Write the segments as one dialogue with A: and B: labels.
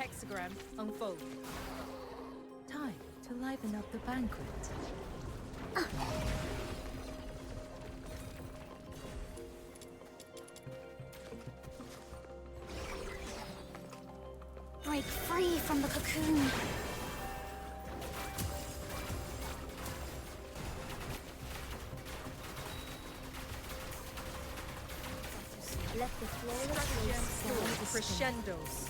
A: Hexagram unfold.
B: Time to liven up the banquet.
C: Break free from the cocoon. Let the flawless
A: Crescendos.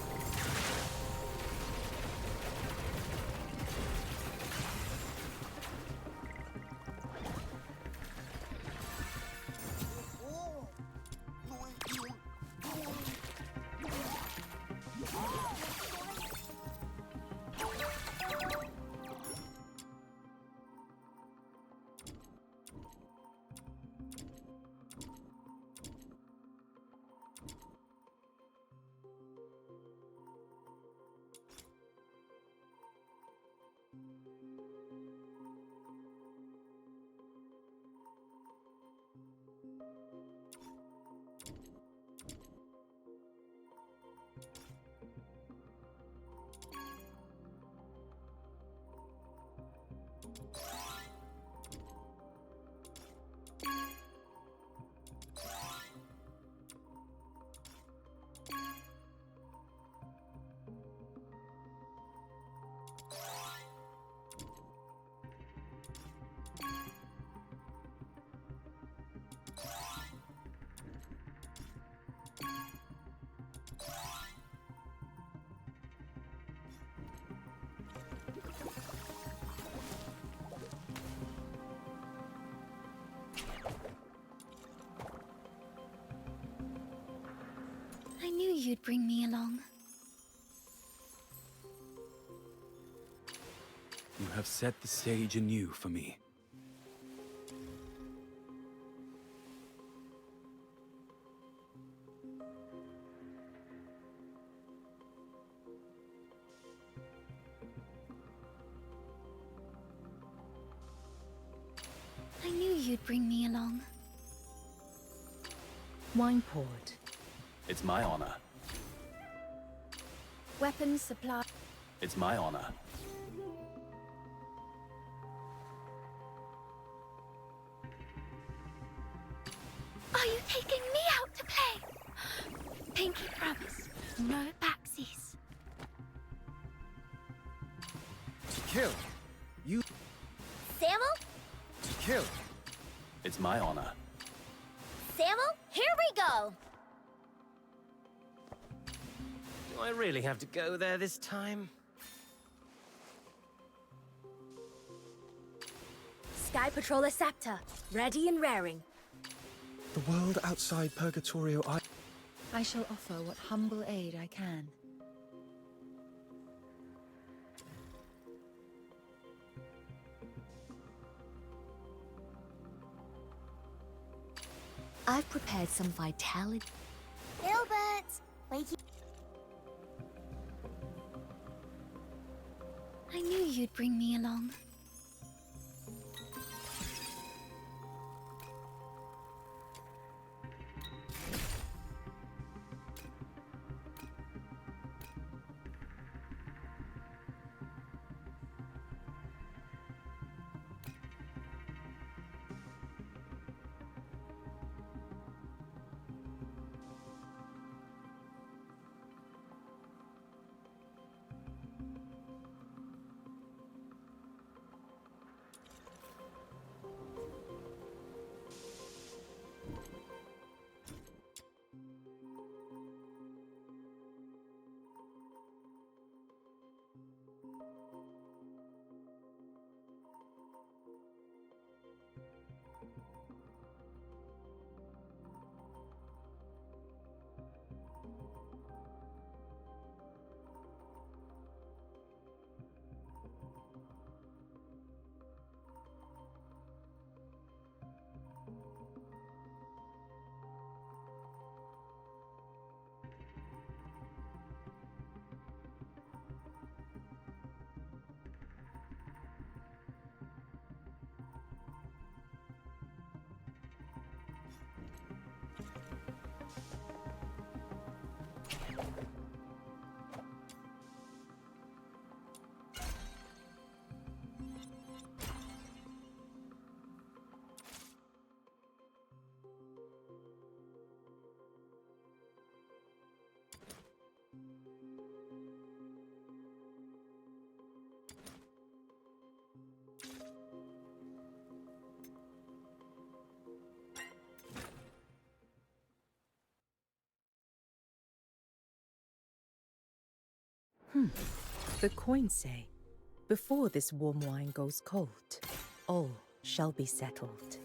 C: I knew you'd bring me along.
D: You have set the stage anew for me.
C: I knew you'd bring me along.
B: Wine poured.
D: It's my honor.
C: Weapons supply.
D: It's my honor.
C: Are you taking me out to play? Pinky promise, no backsies.
E: To kill. You
C: Samuel?
E: to kill.
D: It's my honor.
C: Samuel, here we go!
F: Do I really have to go there this time?
C: Sky Patroller Scepter, ready and raring.
E: The world outside Purgatorio
B: I shall offer what humble aid I can.
C: I've prepared some vitality. Gilbert! Wake you. I knew you'd bring me along.
B: The coins say, before this warm wine goes cold, all shall be settled.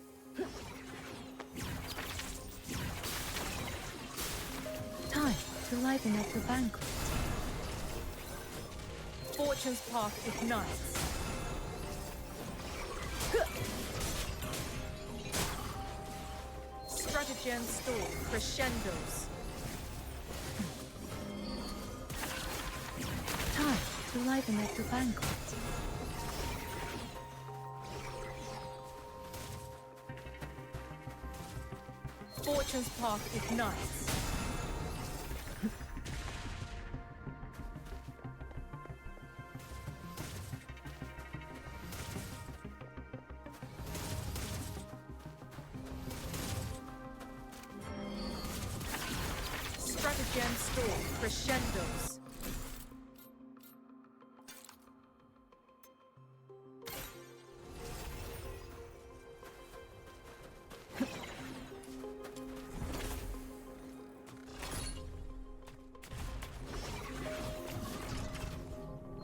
B: Time to liven up the banquet.
A: Fortune's path ignites. Stratagem storm crescendos.
B: Time to liven up the banquet.
A: Fortune's path ignites. Stratagem storm crescendos.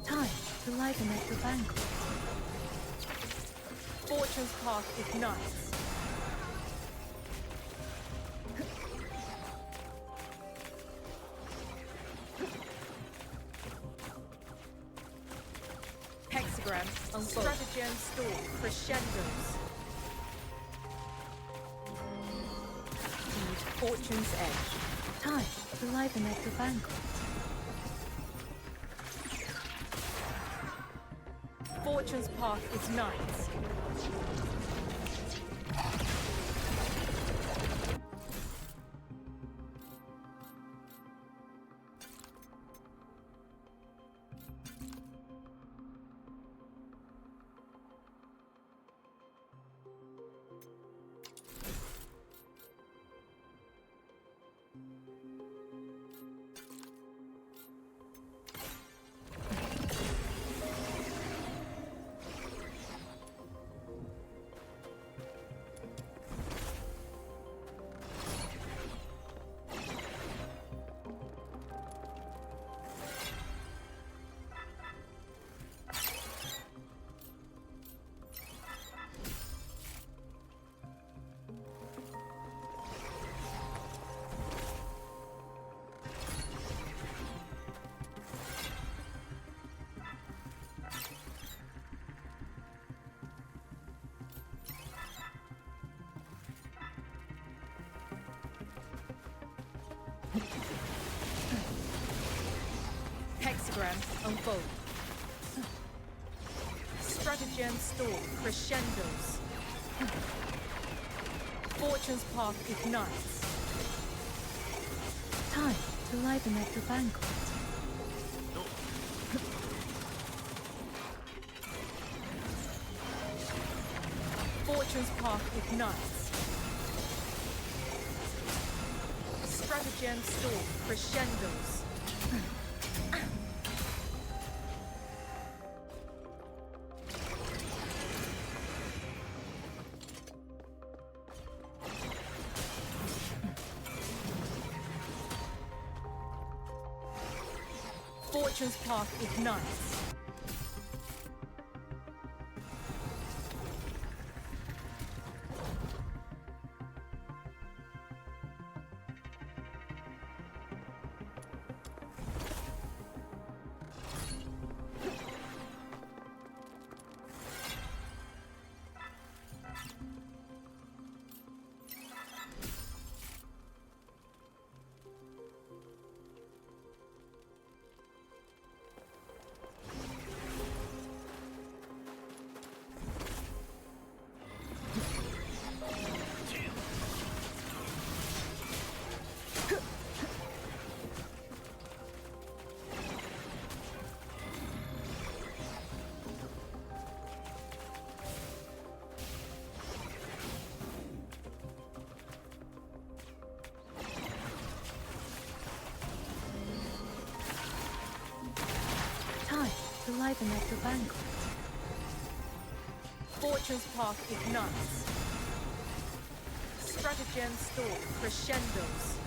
B: Time to liven up the banquet.
A: Fortune's path ignites. Hexagram unfold. Stratagem storm crescendos. Heed Fortune's edge.
B: Time to liven up the banquet.
A: Fortune's path ignites. Hexagram unfold. Stratagem storm crescendos. Fortune's path ignites.
B: Time to liven up the banquet.
A: Fortune's path ignites. Stratagem storm crescendos. Fortune's path ignites.
B: Time to liven up the banquet.
A: Fortune's path ignites. Stratagem storm crescendos.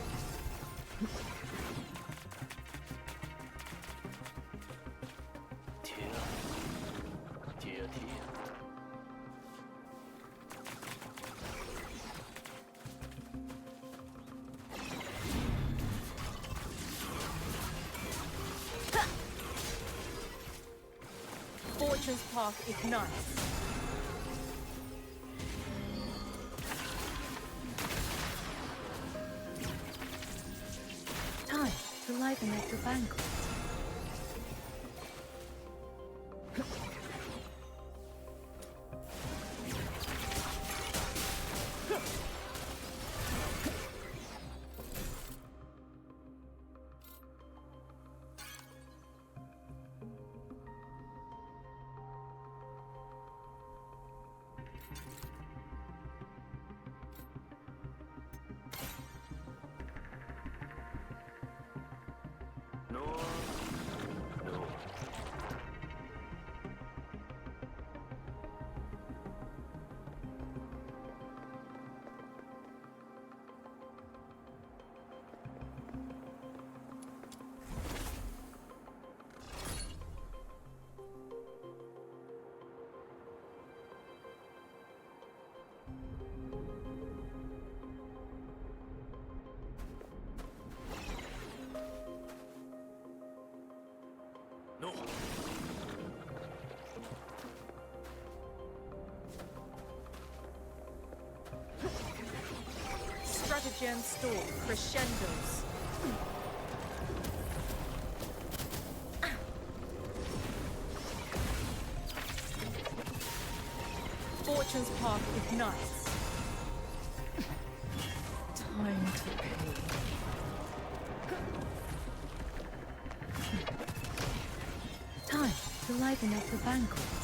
A: Fortune's path ignites.
B: Time to liven up the banquet.
A: Stratagem storm crescendos. Fortune's path ignites.
B: Time to pay. Time to liven up the banquet.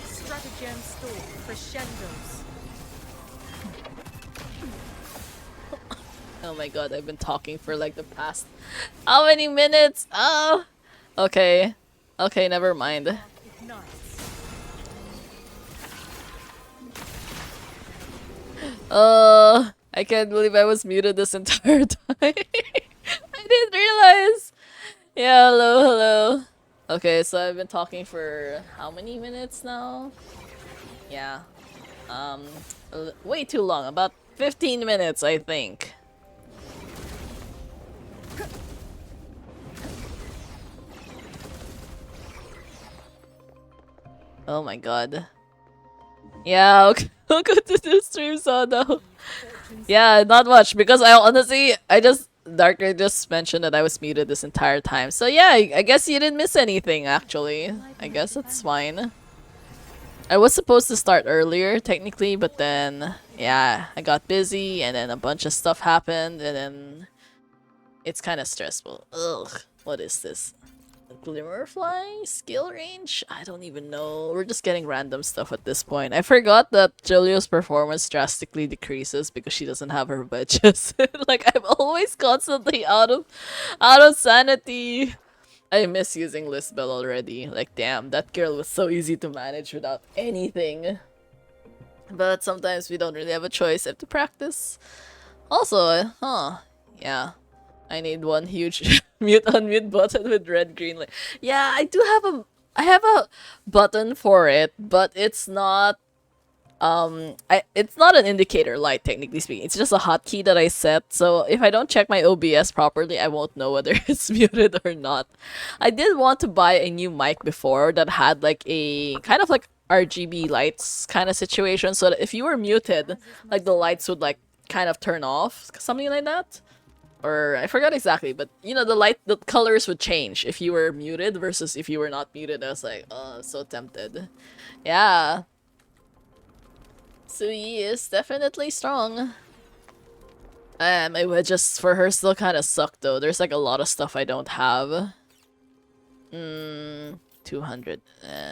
A: Stratagem storm crescendos.
G: Oh my god, I've been talking for like the past how many minutes? Oh, okay. Okay, never mind.
A: Ignites.
G: I can't believe I was muted this entire time. I didn't realize. Yeah, hello, hello. Okay, so I've been talking for how many minutes now? Yeah. Way too long. About 15 minutes, I think. Oh my god. Yeah, okay. Welcome to the stream, Sono. Yeah, not much, because I honestly, Darker just mentioned that I was muted this entire time. So yeah, I guess you didn't miss anything, actually. I guess it's fine. I was supposed to start earlier, technically, but then, yeah, I got busy, and then a bunch of stuff happened, and then it's kind of stressful. Ugh, what is this? Glimmer flying? Skill range? I don't even know. We're just getting random stuff at this point. I forgot that Julio's performance drastically decreases because she doesn't have her wedges. Like, I'm always constantly out of sanity. I miss using Lisbel already. Like, damn, that girl was so easy to manage without anything. But sometimes we don't really have a choice. I have to practice. Also, yeah. I need one huge mute unmute button with red green light. Yeah, I have a button for it, but it's not it's not an indicator light, technically speaking. It's just a hotkey that I set, so if I don't check my OBS properly, I won't know whether it's muted or not. I did want to buy a new mic before that had like a kind of like RGB lights kind of situation, so that if you were muted, like the lights would like kind of turn off, something like that. Or I forgot exactly, but you know, the colors would change if you were muted versus if you were not muted. I was like, oh, so tempted. Yeah. Sui is definitely strong. My wedges for her still kind of suck though. There's like a lot of stuff I don't have. 200.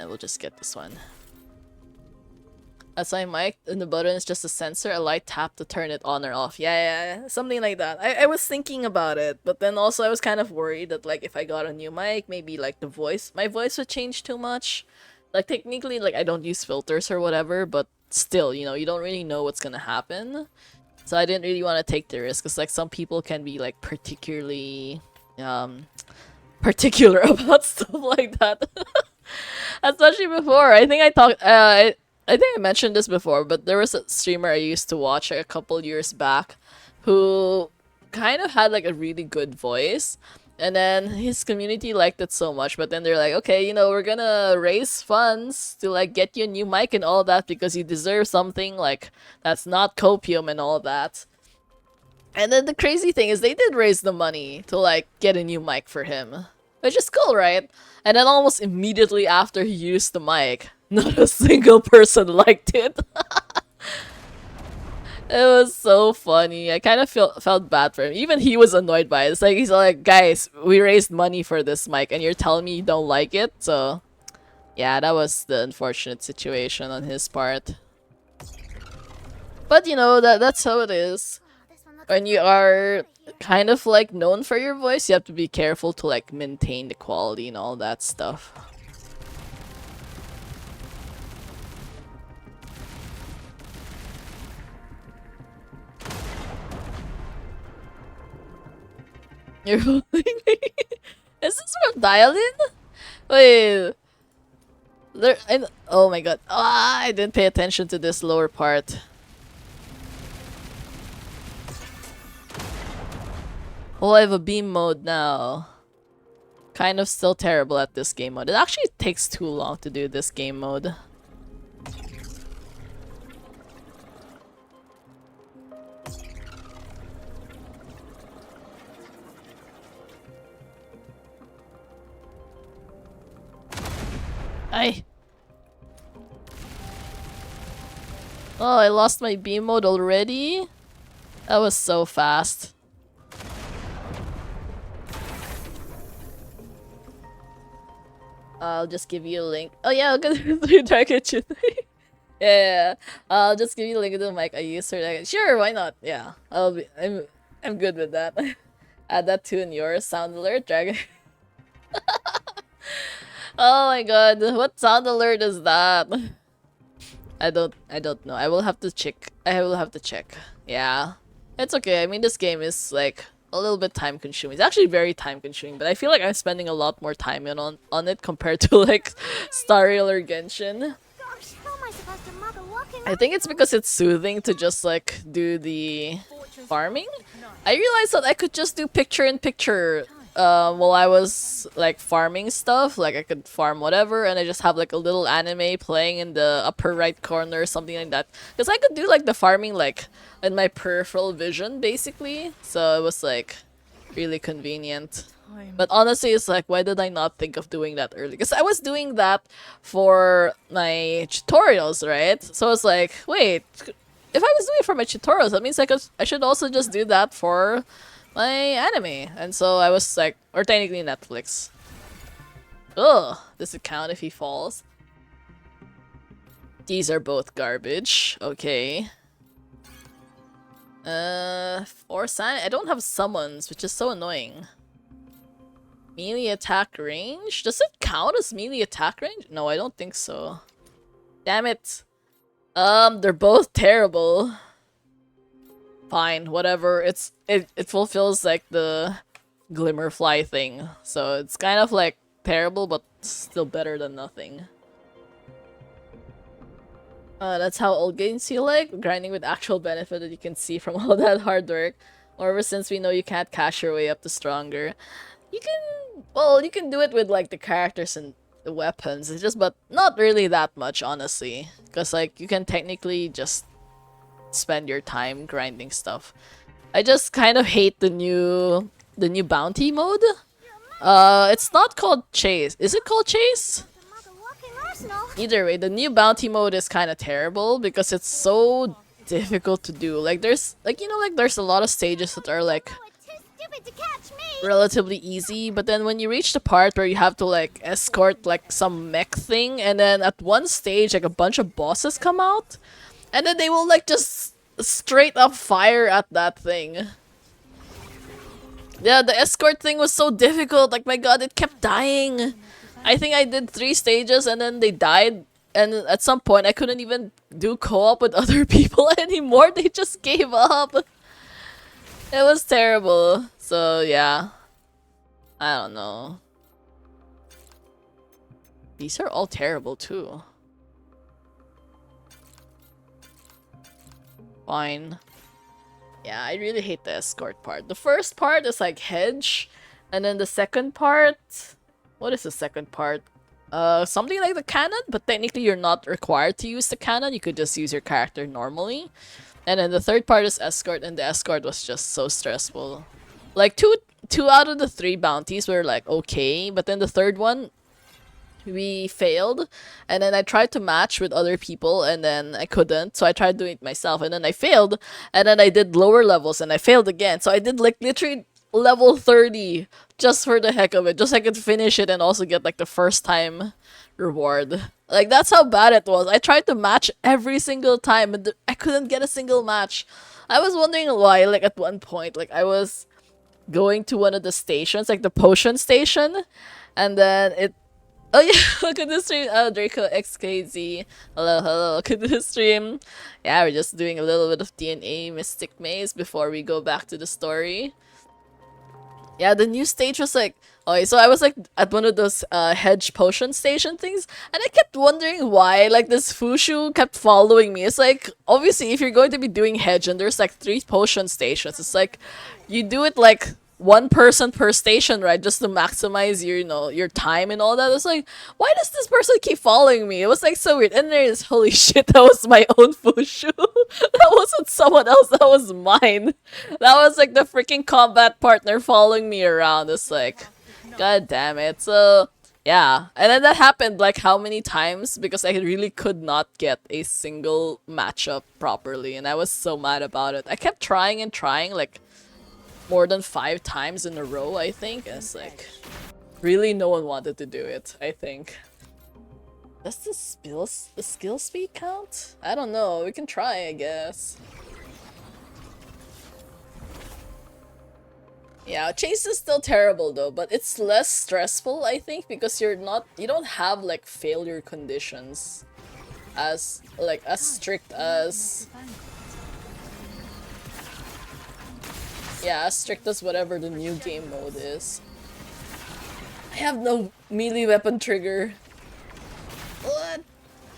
G: We'll just get this one. As I mic, and the button is just a sensor, a light tap to turn it on or off. Yeah, something like that. I was thinking about it, but then also I was kind of worried that like if I got a new mic, maybe like my voice would change too much. Like technically, like I don't use filters or whatever, but still, you know, you don't really know what's gonna happen. So I didn't really want to take the risk, because like some people can be like particularly particular about stuff like that. Especially before, I think I talked I think I mentioned this before, but there was a streamer I used to watch like, a couple years back who kind of had like a really good voice, And then his community liked it so much, but then they're like, okay, you know, we're gonna raise funds to like get you a new mic and all that because you deserve something like that's not copium and all that. And then the crazy thing is they did raise the money to like get a new mic for him. Which is cool, right? And then almost immediately after he used the mic, not a single person liked it. It was so funny. I kind of felt bad for him. Even he was annoyed by it. It's like he's like, guys, we raised money for this mic, and you're telling me you don't like it. So, yeah, that was the unfortunate situation on his part. But you know that's how it is. When you are kind of like known for your voice, you have to be careful to like maintain the quality and all that stuff. You're holding me? Is this from Dialin? Wait. Oh my god. Ah, I didn't pay attention to this lower part. Oh, I have a beam mode now. Kind of still terrible at this game mode. It actually takes too long to do this game mode. I. Oh, I lost my beam mode already? That was so fast. I'll just give you a link. Oh yeah, I'll go through Dark Kitchen. Yeah, I'll just give you a link to the mic I use for that. Sure, why not? Yeah, I'm good with that. Add that to in your sound alert, Dragon. Oh my god, what sound alert is that? I don't know. I will have to check. I will have to check. Yeah. It's okay. I mean, this game is like a little bit time consuming. It's actually very time consuming, but I feel like I'm spending a lot more time on it compared to like Star Rail or Genshin.
C: Gosh, how am I supposed to mother walking?
G: I think it's because it's soothing to just like do the farming. I realized that I could just do picture in picture while I was like farming stuff. Like I could farm whatever and I just have like a little anime playing in the upper right corner or something like that. Because I could do like the farming like in my peripheral vision basically. So it was like really convenient. But honestly, it's like, why did I not think of doing that early? Because I was doing that for my tutorials, right? So it's like, wait, if I was doing it for my tutorials, that means I should also just do that for my anime. And so I was like, or technically Netflix. Ugh, does it count if he falls? These are both garbage. Okay. For sign, I don't have summons, which is so annoying. Melee attack range? Does it count as melee attack range? No, I don't think so. Damn it. They're both terrible. Fine, whatever. It fulfills like the Glimmerfly thing. So it's kind of like terrible, but still better than nothing. That's how old games feel like. Grinding with actual benefit that you can see from all that hard work. Or since we know you can't cash your way up to stronger. You can do it with like the characters and the weapons. It's just, but not really that much, honestly. Because like you can technically just spend your time grinding stuff. I just kind of hate the new bounty mode. It's not called chase. Is it called chase? Either way, the new bounty mode is kind of terrible because it's so difficult to do. Like there's there's a lot of stages that are like relatively easy, but then when you reach the part where you have to like escort like some mech thing, and then at one stage like a bunch of bosses come out, and then they will like just straight up fire at that thing. Yeah, the escort thing was so difficult. Like my god, it kept dying. I think I did 3 stages and then they died, and at some point I couldn't even do co-op with other people anymore. They just gave up. It was terrible. So yeah, I don't know. These are all terrible too. Fine. Yeah, I really hate the escort part. The first part is like hedge, And then the second part, what is the second part? Something like the cannon, but technically you're not required to use the cannon. You could just use your character normally. And then the third part is escort, and the escort was just so stressful. Like two out of the 3 bounties were like okay, but then the third one we failed, and then I tried to match with other people and then I couldn't, so I tried doing it myself and then I failed, and then I did lower levels and I failed again, so I did like literally level 30 just for the heck of it, just so I could finish it and also get like the first time reward. Like that's how bad it was. I tried to match every single time and I couldn't get a single match. I was wondering why, like at one point, like I was going to one of the stations, like the potion station, and then it. Oh yeah, look at this stream. Draco XKZ. Hello, hello. Look at this stream. Yeah, we're just doing a little bit of DNA Mystic Maze before we go back to the story. Yeah, the new stage was like, okay, so I was like at one of those hedge potion station things, and I kept wondering why like this Fushu kept following me. It's like, obviously if you're going to be doing hedge and there's like 3 potion stations, it's like you do it like 1 person per station, right? Just to maximize your, you know, your time and all that. It's like, why does this person keep following me? It was like so weird. And there's, holy shit, that was my own Fushu. That wasn't someone else, that was mine. That was like the freaking combat partner following me around. It's like, god damn it. So, yeah. And then that happened like how many times? Because I really could not get a single matchup properly. And I was so mad about it. I kept trying and trying, like, more than 5 times in a row, I think. It's like, really no one wanted to do it, I think. Does the skill speed count? I don't know, we can try, I guess. Yeah, chase is still terrible though, but it's less stressful, I think, because you don't have like failure conditions as strict as, yeah, as strict as whatever the new game mode is. I have no melee weapon trigger. What?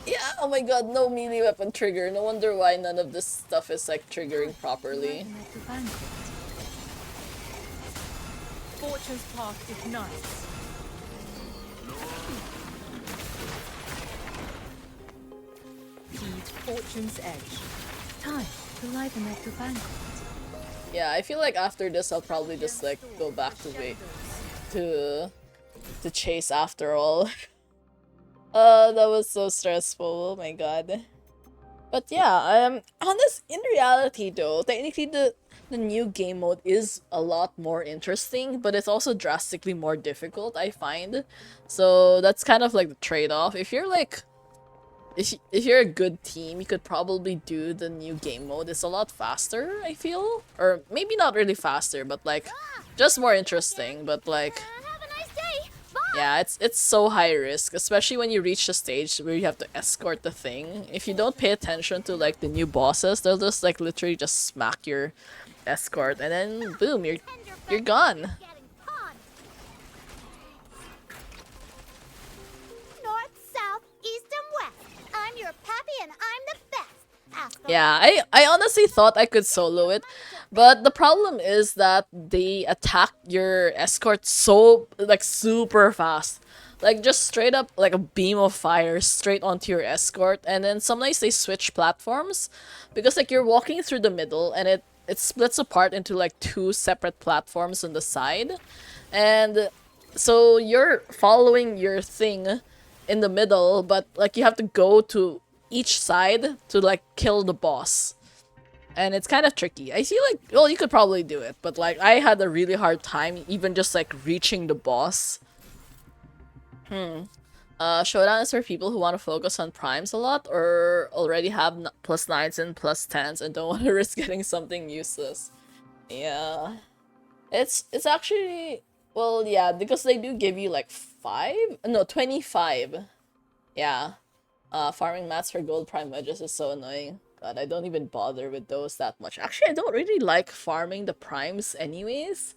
G: Yeah, oh my god, no melee weapon trigger. No wonder why none of this stuff is like triggering properly.
A: Fortune's path ignites. Heed Fortune's edge.
B: Time to liven up the banquet.
G: Yeah, I feel like after this I'll probably just like go back to chase after all. That was so stressful. Oh my god. But yeah, in reality though, technically the new game mode is a lot more interesting, but it's also drastically more difficult, I find. So that's kind of like the trade-off. If you're like if you're a good team, you could probably do the new game mode. It's a lot faster, I feel. Or maybe not really faster, but like just more interesting. But like,
C: Have a nice day. Bye.
G: yeah, it's so high risk, especially when you reach the stage where you have to escort the thing. If you don't pay attention to like the new bosses, they'll just like literally just smack your escort and then boom, you're gone.
C: Getting pawned. North, south, east, and west. I'm your pappy and I'm the best. Ask the
G: Yeah, I honestly thought I could solo it, but the problem is that they attack your escort so, like, super fast. Like, just straight up, like, a beam of fire straight onto your escort, and then sometimes they switch platforms, because, like, you're walking through the middle, and it splits apart into, like, 2 separate platforms on the side, and so you're following your thing in the middle, but, like, you have to go to each side to like kill the boss, and it's kind of tricky. I feel like, well, you could probably do it, but like I had a really hard time even just like reaching the boss. Showdown is for people who want to focus on primes a lot or already have +9s and +10s and don't want to risk getting something useless. Yeah, it's actually, well, yeah, because they do give you like 25. Yeah. Farming mats for gold prime wedges is so annoying. God, I don't even bother with those that much. Actually, I don't really like farming the primes anyways.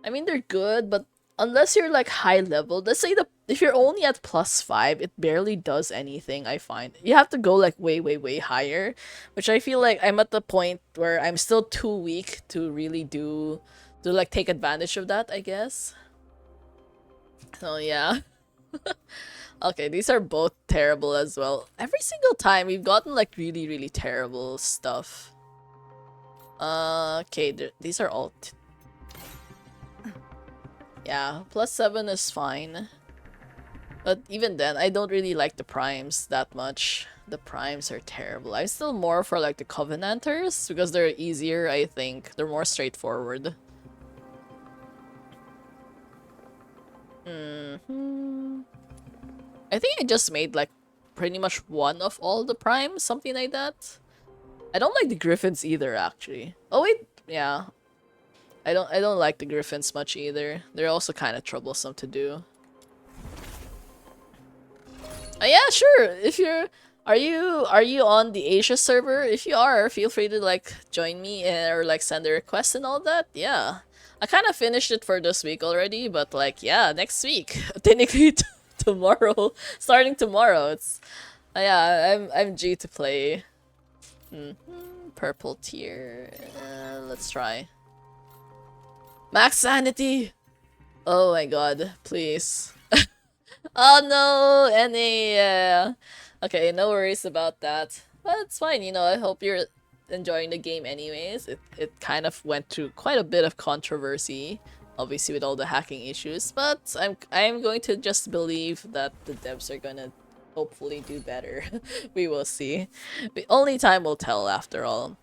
G: I mean, they're good, but unless you're like high level, let's say if you're only at +5, it barely does anything, I find. You have to go like way, way, way higher, which I feel like I'm at the point where I'm still too weak to really do to like take advantage of that, I guess. So yeah. Okay, these are both terrible as well. Every single time we've gotten like really, really terrible stuff. Okay, these are all. Yeah, +7 is fine. But even then, I don't really like the primes that much. The primes are terrible. I'm still more for like the Covenanters because they're easier, I think. They're more straightforward. I think I just made like pretty much one of all the primes, something like that. I don't like the Griffins either, actually. Oh wait, yeah. I don't like the Griffins much either. They're also kind of troublesome to do. Yeah, sure. If you're are you on the Asia server? If you are, feel free to like join me or like send a request and all that. Yeah. I kind of finished it for this week already, but like yeah, next week. Technically tomorrow, starting tomorrow. It's yeah, I'm due to play. Purple tier. Let's try. Max sanity. Oh my god, please. Oh no, NA. Okay, no worries about that. But it's fine, you know. I hope you're enjoying the game anyways. It kind of went through quite a bit of controversy, obviously with all the hacking issues, but I'm going to just believe that the devs are gonna hopefully do better. We will see. Only time will tell after all.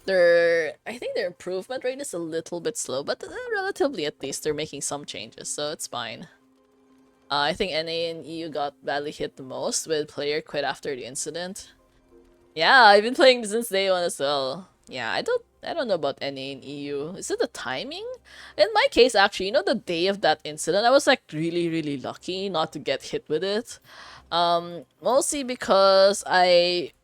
G: I think their improvement rate is a little bit slow, but relatively at least they're making some changes, so it's fine. I think NA and EU got badly hit the most with player quit after the incident. Yeah, I've been playing since day one as well. Yeah, I don't know about NA and EU. Is it the timing? In my case, actually, you know, the day of that incident, I was like really, really lucky not to get hit with it. Mostly because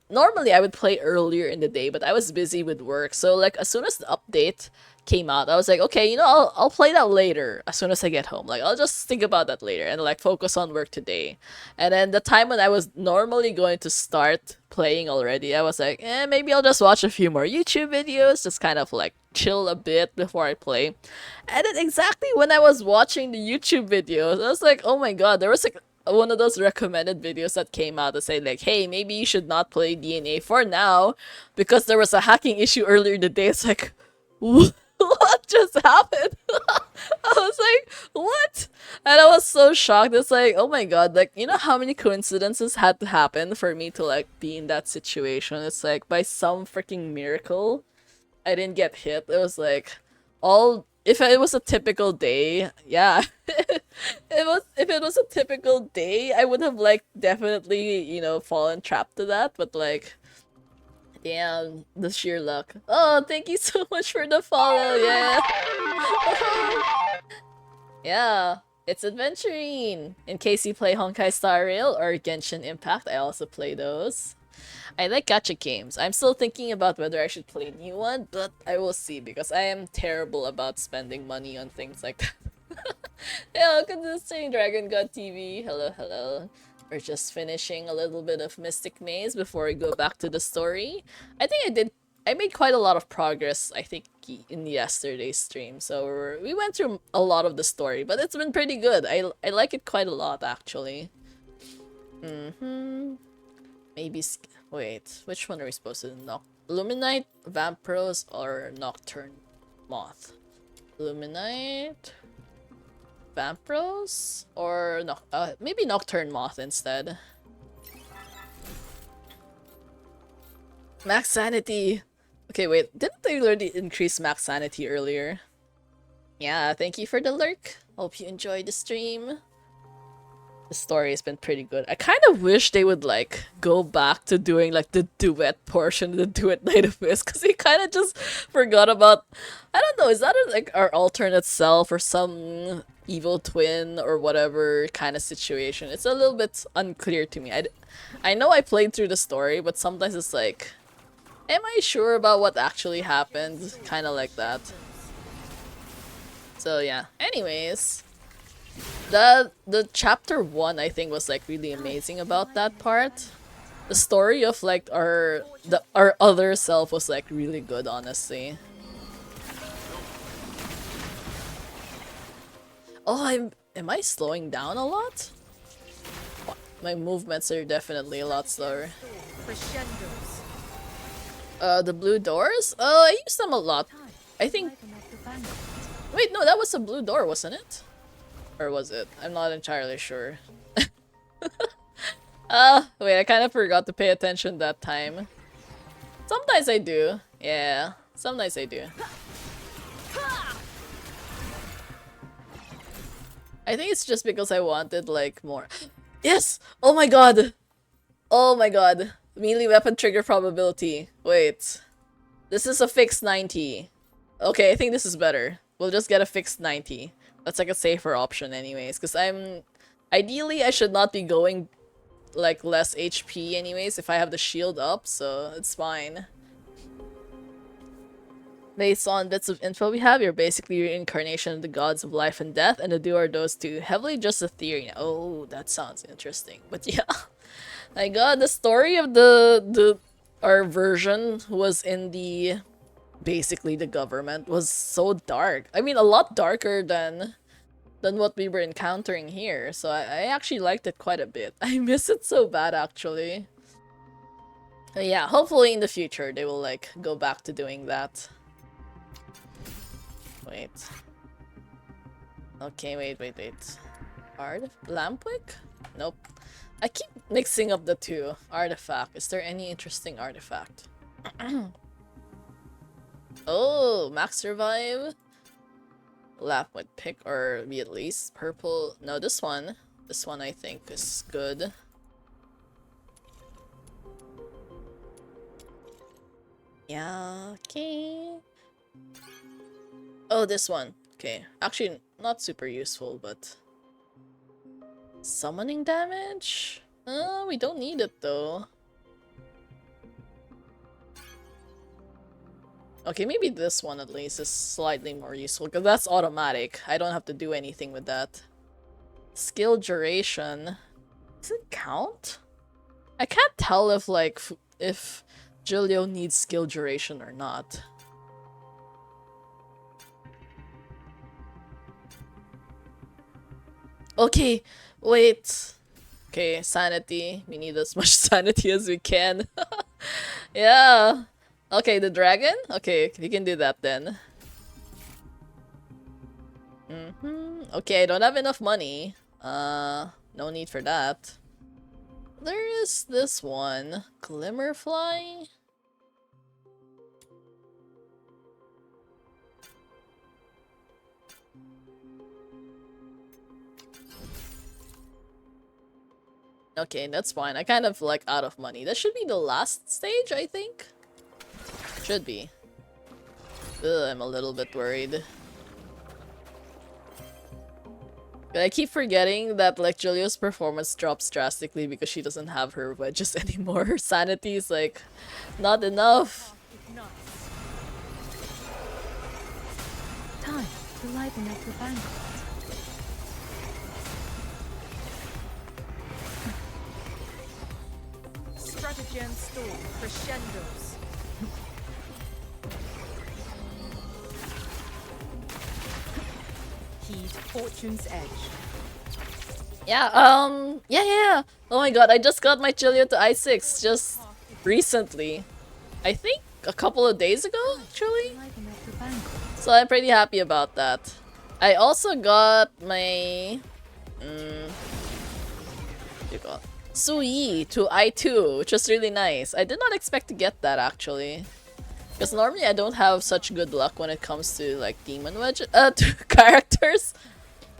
G: normally I would play earlier in the day, but I was busy with work. So like as soon as the update came out, I was like, okay, you know, I'll play that later as soon as I get home. Like I'll just think about that later and like focus on work today. And then the time when I was normally going to start playing already, I was like, maybe I'll just watch a few more YouTube videos, just kind of like chill a bit before I play. And then exactly when I was watching the YouTube videos, I was like, oh my god, there was like one of those recommended videos that came out to say like, hey, maybe you should not play DNA for now because there was a hacking issue earlier in the day. It's like, what just happened? I was like, what? And I was so shocked. It's like, oh my god, like, you know how many coincidences had to happen for me to like be in that situation? It's like by some freaking miracle I didn't get hit. It was like if it was a typical day, yeah. If it was a typical day, I would have like definitely, you know, fallen trapped to that, but like damn, the sheer luck. Oh, thank you so much for the follow, yeah. Yeah, it's adventuring. In case you play Honkai Star Rail or Genshin Impact, I also play those. I like gacha games. I'm still thinking about whether I should play a new one, but I will see because I am terrible about spending money on things like that. Yeah, welcome to stream, Dragon God TV. Hello, hello. We're just finishing a little bit of Mystic Maze before we go back to the story. I think I made quite a lot of progress, I think, in yesterday's stream. So we went through a lot of the story, but it's been pretty good. I like it quite a lot, actually. Maybe... Wait, which one are we supposed to do? Luminite, Vampiros, or Nocturne Moth? Luminite... Vampiros? Or no, maybe Nocturne Moth instead. Max Sanity! Okay, wait, didn't they already increase Max Sanity earlier? Yeah, thank you for the lurk. Hope you enjoyed the stream. The story has been pretty good. I kind of wish they would like go back to doing like the duet portion, the duet Night of Mist, because they kind of just forgot about. I don't know. Is that like our alternate self or some evil twin or whatever kind of situation? It's a little bit unclear to me. I know I played through the story, but sometimes it's like, am I sure about what actually happened? Kind of like that. So yeah. Anyways. The chapter 1 I think was like really amazing about that part. The story of like our other self was like really good, honestly. Oh, am I slowing down a lot? My movements are definitely a lot slower.
A: Crescendos.
G: The blue doors? Oh, I use them a lot. I think. Wait, no, that was a blue door, wasn't it? Or was it? I'm not entirely sure. Wait, I kind of forgot to pay attention that time. Sometimes I do. Yeah, sometimes I do. I think it's just because I wanted, like, more. Yes! Oh my god! Oh my god. Melee weapon trigger probability. Wait. This is a fixed 90. Okay, I think this is better. We'll just get a fixed 90. That's like a safer option anyways, because ideally, I should not be going, like, less HP anyways if I have the shield up, so it's fine. Based on bits of info we have, you're basically reincarnation of the gods of life and death, and the do are those two. Heavily just a theory. Oh, that sounds interesting. But yeah. My god, the story of our version was in the basically the government was so dark. I mean, a lot darker than what we were encountering here. So I actually liked it quite a bit. I miss it so bad, actually. But yeah, hopefully in the future they will like go back to doing that. Wait. Okay, wait. Lampwick? Nope. I keep mixing up the two. Artifact. Is there any interesting artifact? Oh, max survive. Lampwick pick or be at least purple. No, this one. This one I think is good. Yeah, okay. Oh, this one. Okay. Actually, not super useful, but... Summoning damage? We don't need it, though. Okay, maybe this one at least is slightly more useful, because that's automatic. I don't have to do anything with that. Skill duration. Does it count? I can't tell if, like, if Julio needs skill duration or not. Okay, wait. Okay, sanity. We need as much sanity as we can. Yeah. Okay, the dragon? Okay, we can do that then. Okay, I don't have enough money. No need for that. There is this one. Glimmerfly? Okay, that's fine. I kind of like out of money. That should be the last stage, I think. Should be. Ugh, I'm a little bit worried. But I keep forgetting that like Julio's performance drops drastically because she doesn't have her wedges anymore. Her sanity is like not enough.
B: Time to liven up the banquet.
A: Stratagem storm crescendos. Heed fortune's edge.
G: Yeah, yeah. Oh my god, I just got my Julio to I6 just recently. I think a couple of days ago, actually.
B: Liven up the banquet.
G: So I'm pretty happy about that. I also got my you got Suyi to I2, which was really nice. I did not expect to get that actually. Because normally I don't have such good luck when it comes to like demon wedge to characters.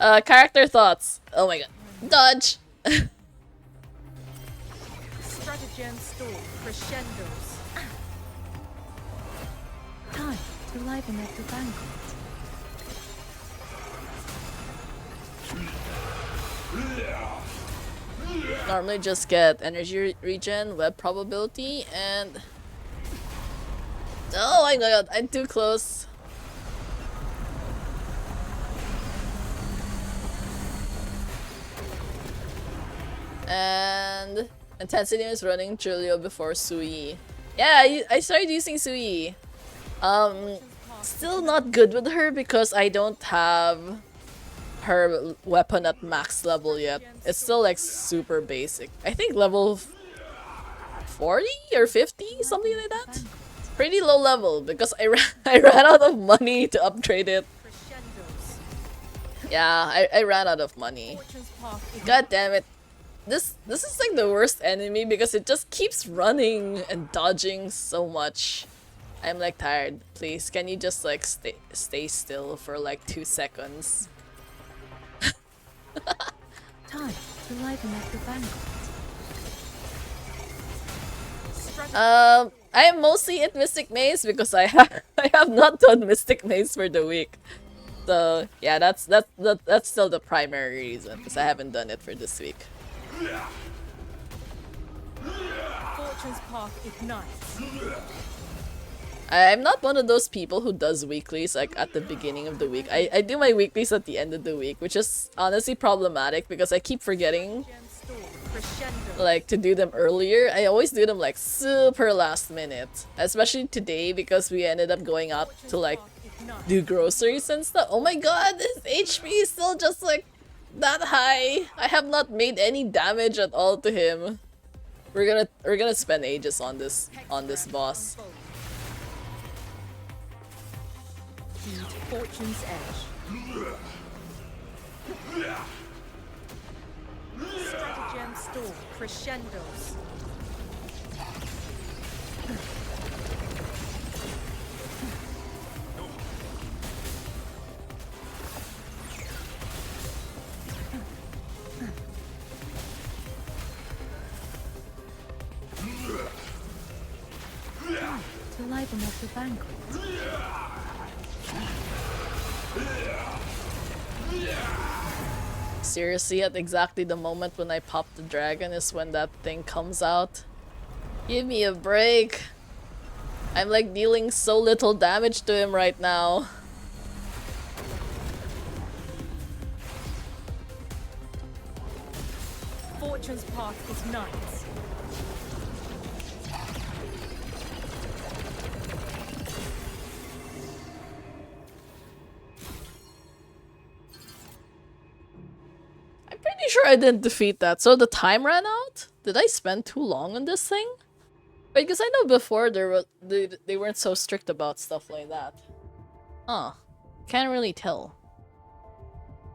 G: Character thoughts. Oh my god. Dodge!
A: Stratagem storm crescendos.
B: Time to liven up the banquet.
G: Normally just get energy regen, web probability, and... Oh my god, I'm too close. And Intensity is running Julio before Sui. Yeah, I started using Sui. Still not good with her because I don't have her weapon at max level yet. It's still like super basic. I think level 40 or 50, something like that. Pretty low level because I ran out of money to upgrade it.
A: Crescendos.
G: Yeah, I ran out of money.
A: Fortune's path ignites.
G: God damn it. This is like the worst enemy because it just keeps running and dodging so much. I'm like tired. Please, can you just like stay still for like 2 seconds?
B: Time to liven up the banquet.
G: I am mostly at Mystic Maze because I have not done Mystic Maze for the week. So yeah, that's still the primary reason because I haven't done it for this week.
A: Fortune's path ignites.
G: I'm not one of those people who does weeklies like at the beginning of the week. I do my weeklies at the end of the week, which is honestly problematic because I keep forgetting
A: Gen storm. Crescendo.
G: like to do them earlier. I always do them like super last minute. Especially today because we ended up going out to like do groceries and stuff. Oh my god, his HP is still just like that high. I have not made any damage at all to him. We're gonna spend ages on this boss.
A: Heed Fortune's edge. Stratagem storm. Crescendos.
B: To liven up the banquet.
G: Seriously, at exactly the moment when I pop the dragon is when that thing comes out. Give me a break. I'm like dealing so little damage to him right now.
A: Fortune's path ignites.
G: I'm pretty sure I didn't defeat that. So the time ran out? Did I spend too long on this thing? Wait, because I know before they weren't so strict about stuff like that. Huh. Can't really tell.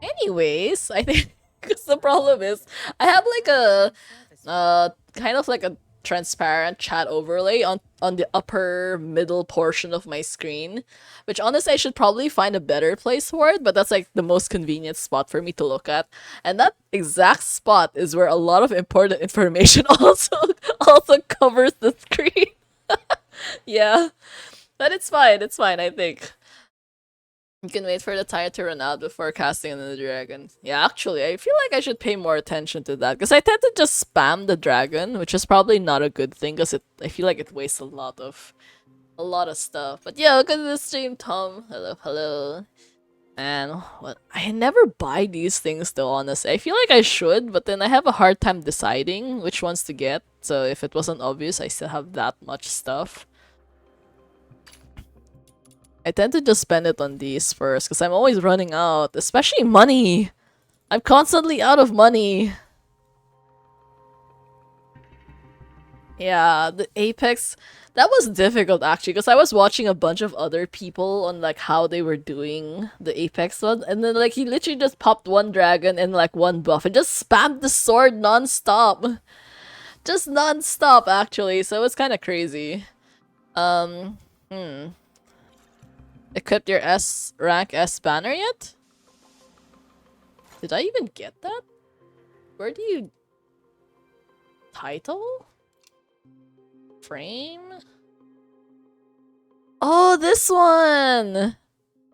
G: Anyways, I think because the problem is I have like a kind of like a transparent chat overlay on the upper middle portion of my screen, which honestly I should probably find a better place for it, but that's like the most convenient spot for me to look at. And that exact spot is where a lot of important information also covers the screen. Yeah. But it's fine, I think. You can wait for the tire to run out before casting on the dragon. Yeah, actually, I feel like I should pay more attention to that because I tend to just spam the dragon, which is probably not a good thing because I feel like it wastes a lot of stuff. But yeah, look at this stream, Tom. Hello, hello. And what? I never buy these things though, honestly. I feel like I should, but then I have a hard time deciding which ones to get. So if it wasn't obvious, I still have that much stuff. I tend to just spend it on these first because I'm always running out, especially money. I'm constantly out of money. Yeah, the Apex, that was difficult actually because I was watching a bunch of other people on like how they were doing the Apex one, and then like he literally just popped one dragon and like one buff and just spammed the sword non-stop. Just non-stop actually, so it's kind of crazy. Equipped your rank S banner yet? Did I even get that? Where do you... Title? Frame? Oh, this one!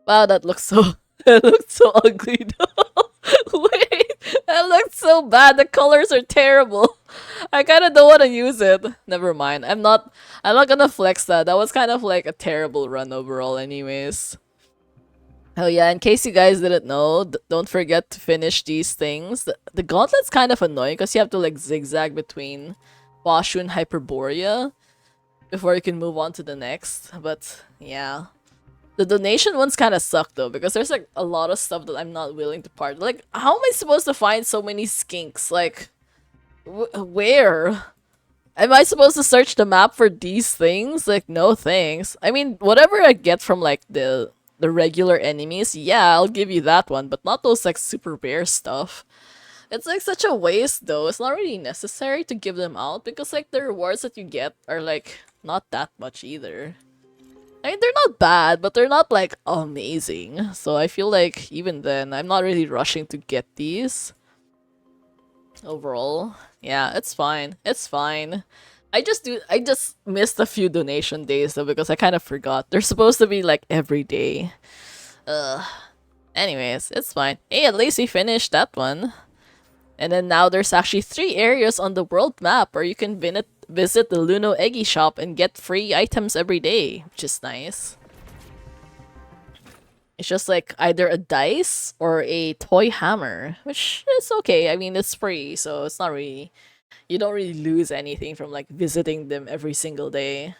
G: Wow, that looks so... It looks so ugly though. Wait, that looks so bad. The colors are terrible. I kind of don't want to use it. Never mind. I'm not gonna flex that. That was kind of like a terrible run overall anyways. Oh yeah, in case you guys didn't know, don't forget to finish these things. The gauntlet's kind of annoying because you have to like zigzag between Washu and Hyperborea before you can move on to the next. But yeah. The donation ones kind of suck though, because there's like a lot of stuff that I'm not willing to part. Like, how am I supposed to find so many skinks? Like, where? Am I supposed to search the map for these things? Like, no thanks. I mean, whatever I get from like the regular enemies, yeah, I'll give you that one, but not those like super rare stuff. It's like such a waste though. It's not really necessary to give them out because like the rewards that you get are like not that much either. I mean, they're not bad, but they're not like amazing. So I feel like even then, I'm not really rushing to get these. Overall, yeah, it's fine. It's fine. I just missed a few donation days though because I kind of forgot. They're supposed to be like every day. Anyways, it's fine. Hey, at least we finished that one. And then now there's actually 3 areas on the world map where you can visit the Luno Eggy shop and get free items every day, which is nice. It's just like either a dice or a toy hammer, which is okay. I mean, it's free, so it's not really... You don't really lose anything from like visiting them every single day.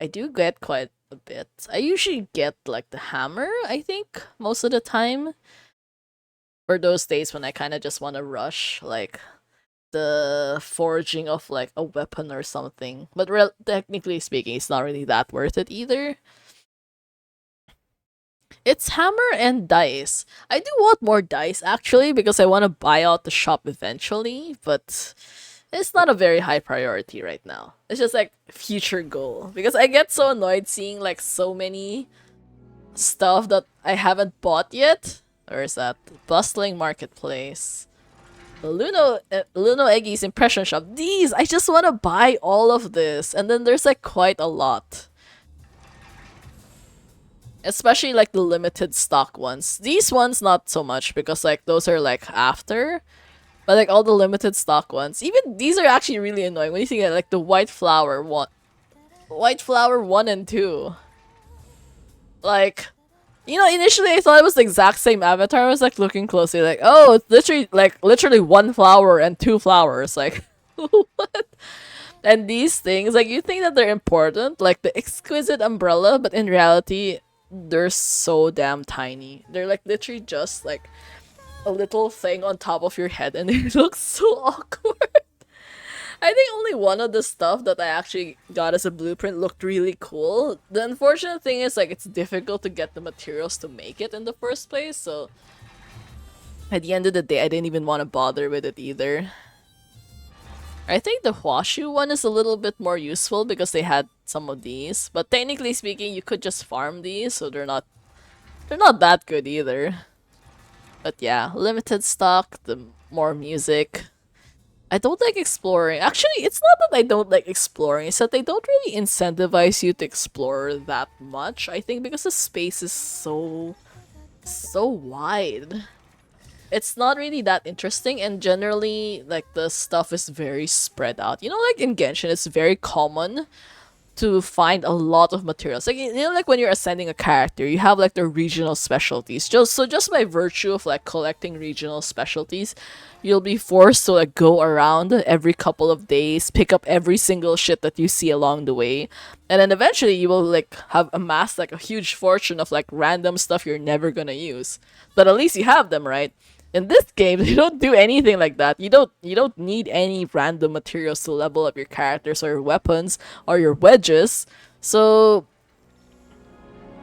G: I do get quite a bit. I usually get like the hammer, I think, most of the time. For those days when I kind of just want to rush, like the forging of like a weapon or something. But technically speaking, it's not really that worth it either. It's hammer and dice. I do want more dice actually because I want to buy out the shop eventually, but it's not a very high priority right now. It's just like future goal because I get so annoyed seeing like so many stuff that I haven't bought yet. Where is that? Bustling marketplace. The Luno Eggy's impression shop. These! I just want to buy all of this. And then there's like quite a lot. Especially like the limited stock ones. These ones not so much because like those are like after. But like all the limited stock ones. Even these are actually really annoying. When you think of like the white flower one. White flower 1 and 2. Like... You know, initially I thought it was the exact same avatar. I was like looking closely, like, oh, it's literally 1 flower and 2 flowers. Like, what? And these things, like, you think that they're important, like the exquisite umbrella, but in reality, they're so damn tiny. They're like literally just like a little thing on top of your head, and it looks so awkward. I think only one of the stuff that I actually got as a blueprint looked really cool. The unfortunate thing is like it's difficult to get the materials to make it in the first place, so at the end of the day I didn't even want to bother with it either. I think the Huashu one is a little bit more useful because they had some of these, but technically speaking you could just farm these, so they're not that good either. But yeah, limited stock, the more music. I don't like exploring. Actually, it's not that I don't like exploring, it's that they don't really incentivize you to explore that much. I think because the space is so wide. It's not really that interesting, and generally, like, the stuff is very spread out. You know, like in Genshin, it's very common to find a lot of materials. Like, you know, like when you're ascending a character, you have like the regional specialties. Just by virtue of like collecting regional specialties, you'll be forced to like go around every couple of days, pick up every single shit that you see along the way, and then eventually you will like have amassed like a huge fortune of like random stuff you're never gonna use. But at least you have them, right? In this game, you don't do anything like that. You don't need any random materials to level up your characters or your weapons or your wedges. So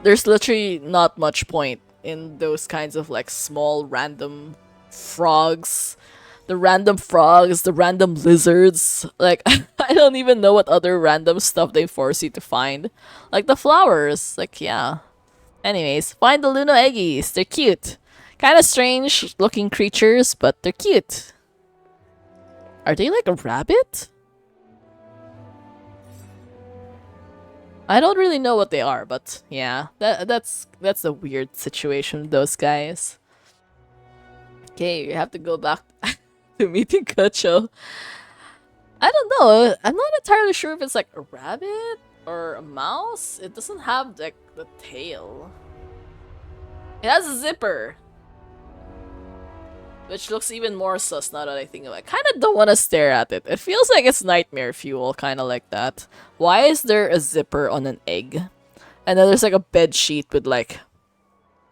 G: there's literally not much point in those kinds of like small random frogs. The random lizards. Like I don't even know what other random stuff they force you to find. Like the flowers. Like yeah. Anyways, find the Luno Eggies. They're cute. Kind of strange looking creatures, but they're cute. Are they like a rabbit? I don't really know what they are, but yeah, that's a weird situation with those guys. Okay, you have to go back to meeting Kacho. I don't know. I'm not entirely sure if it's like a rabbit or a mouse. It doesn't have like the tail. It has a zipper. Which looks even more sus now that I think of it. I kind of don't want to stare at it. It feels like it's nightmare fuel, kind of like that. Why is there a zipper on an egg? And then there's like a bed sheet with like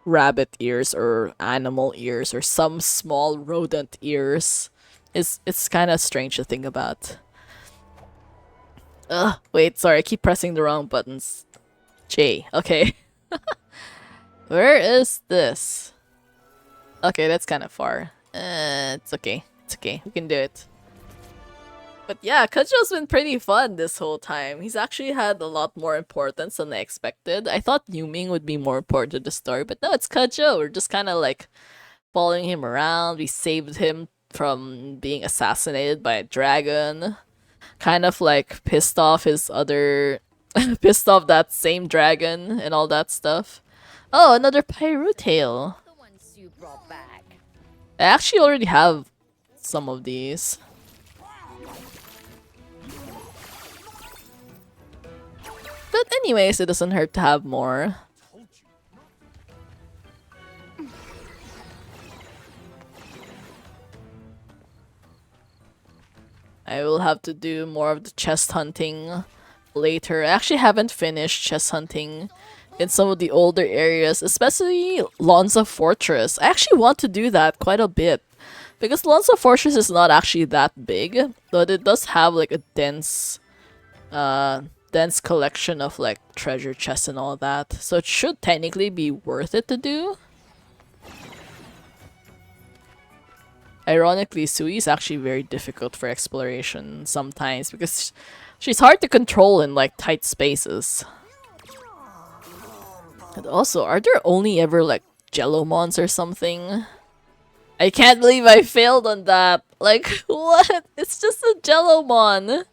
G: rabbit ears or animal ears or some small rodent ears. It's kind of strange to think about. Ugh, wait, sorry, I keep pressing the wrong buttons. J, okay. Where is this? Okay, that's kind of far. It's okay. It's okay. We can do it. But yeah, Kudjo's been pretty fun this whole time. He's actually had a lot more importance than I expected. I thought Yuming would be more important to the story, but no, it's Kudjo. We're just kind of like following him around. We saved him from being assassinated by a dragon. Kind of like pissed off his other... pissed off that same dragon and all that stuff. Oh, another Pyro Tail.
C: The ones you brought back.
G: I actually already have some of these. But anyways, it doesn't hurt to have more. I will have to do more of the chest hunting later. I actually haven't finished chest hunting in some of the older areas, especially Lonza Fortress. I actually want to do that quite a bit because Lonza Fortress is not actually that big, but it does have like a dense collection of like treasure chests and all that. So it should technically be worth it to do. Ironically, Sui is actually very difficult for exploration sometimes because she's hard to control in like tight spaces. And also, are there only ever like Jellomons or something? I can't believe I failed on that. Like, what? It's just a Jellomon.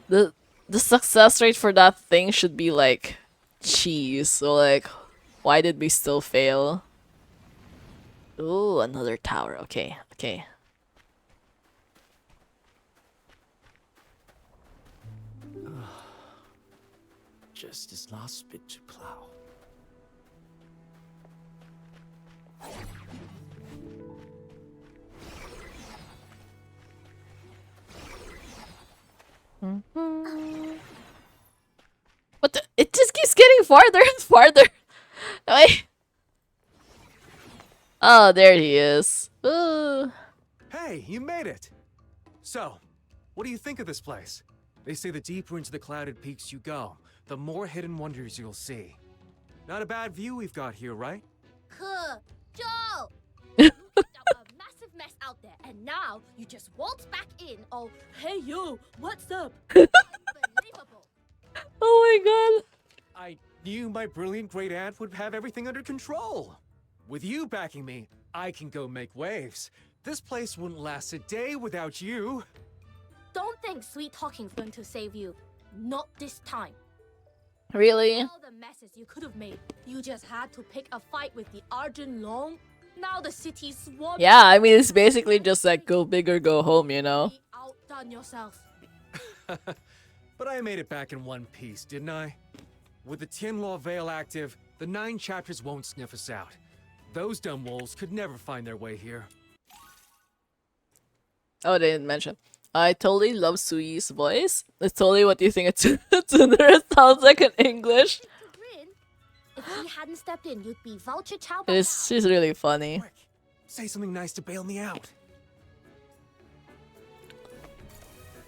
G: The success rate for that thing should be like cheese. So like, why did we still fail? Ooh, another tower. Okay, okay.
E: Just his last bit to plow.
G: What the? It just keeps getting farther and farther. Wait. Oh, there he is. Ooh.
E: Hey, you made it! So, what do you think of this place? They say the deeper into the clouded peaks you go, the more hidden wonders you'll see. Not a bad view we've got here, right?
C: Joe! You picked up a massive mess out there, and now you just waltz back in. Oh, hey yo, what's up? Unbelievable.
G: Oh my god.
E: I knew my brilliant great aunt would have everything under control. With you backing me, I can go make waves. This place wouldn't last a day without you.
C: Don't think sweet talking's going to save you. Not this time.
G: Really?
C: All the messes you could have made. You just had to pick a fight with the Arjun Long. Now the city's swarming.
G: Yeah, I mean, it's basically just like go big or go home, you know?
C: Outdone yourself.
E: But I made it back in one piece, didn't I? With the Tianlaw Veil active, the 9 chapters won't sniff us out. Those dumb wolves could never find their way here.
G: Oh, they didn't mention. I totally love Sui's voice. It's totally what you think it's it sounds like in English.
C: If he hadn't stepped in, you'd be vulture chow.
G: She's really funny.
E: Quick, say something nice to bail me out.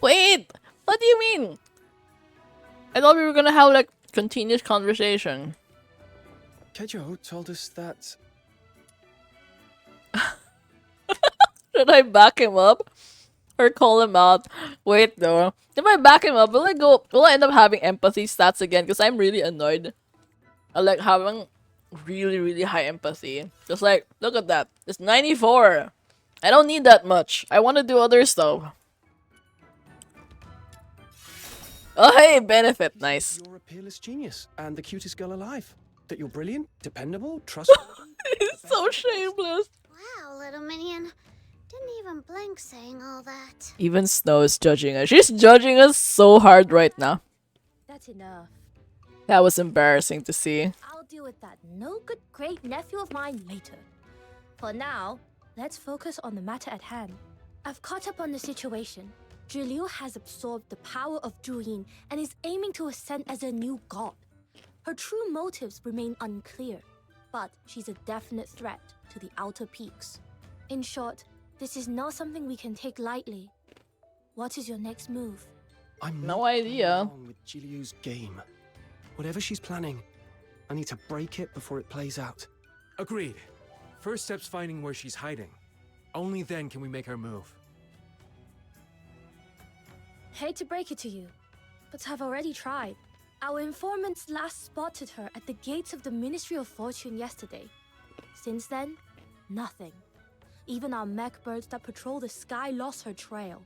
G: Wait! What do you mean? I thought we were gonna have like continuous conversation.
E: Kejo told us that...
G: Should I back him up? Or call him out? Wait though. If I back him up, will I end up having empathy stats again? Because I'm really annoyed. I like having really, really high empathy. Just like, look at that. It's 94. I don't need that much. I want to do other stuff. Oh hey, benefit. Nice.
E: You're a peerless genius and the cutest girl alive. That you're brilliant, dependable, trustworthy.
G: He's so shameless.
H: Wow, little minion. Didn't even blink saying all that.
G: Even Snow is judging us. She's judging us so hard right now.
C: That's enough.
G: That was embarrassing to see.
C: I'll deal with that no good great nephew of mine later. For now, let's focus on the matter at hand. I've caught up on the situation. Zhiliu has absorbed the power of Zhuyin and is aiming to ascend as a new god. Her true motives remain unclear, but she's a definite threat to the outer peaks. In short, this is not something we can take lightly. What is your next move?
I: I'm
G: No
I: not going
G: idea.
I: along with Jiliu's game. Whatever she's planning, I need to break it before it plays out.
E: Agreed. First step's finding where she's hiding. Only then can we make our move.
C: Hate to break it to you, but I've already tried. Our informants last spotted her at the gates of the Ministry of Fortune yesterday. Since then, nothing. Even our mech birds that patrol the sky lost her trail.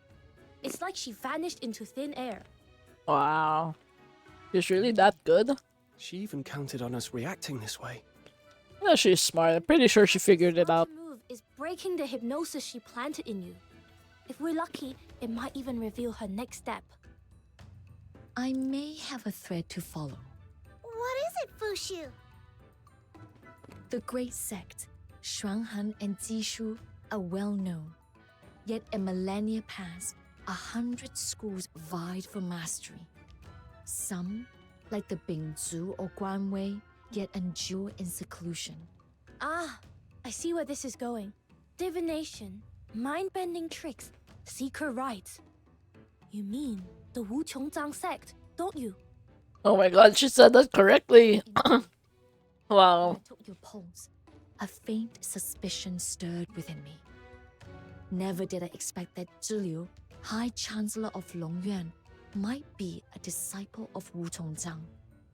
C: It's like she vanished into thin air.
G: Wow. She's really that good?
I: She even counted on us reacting this way.
G: Yeah, she's smart. I'm pretty sure she figured it out.
C: Move is breaking the hypnosis she planted in you. If we're lucky, it might even reveal her next step.
J: I may have a thread to follow.
H: What is it, Fushu?
J: The great sect, Shuanghan and Jishu, are well known. Yet a millennia passed, 100 schools vied for mastery. Some, like the Bingzu or Guanwei, yet endure in seclusion.
C: Ah, I see where this is going. Divination, mind-bending tricks, secret rites. You mean the Wu Qiongzang sect, don't you?
G: Oh my god, she said that correctly.
J: When
G: Wow.
J: I took your pulse, a faint suspicion stirred within me. Never did I expect that Zhiliu, High Chancellor of Longyuan, might be a disciple of Wu Tongzang.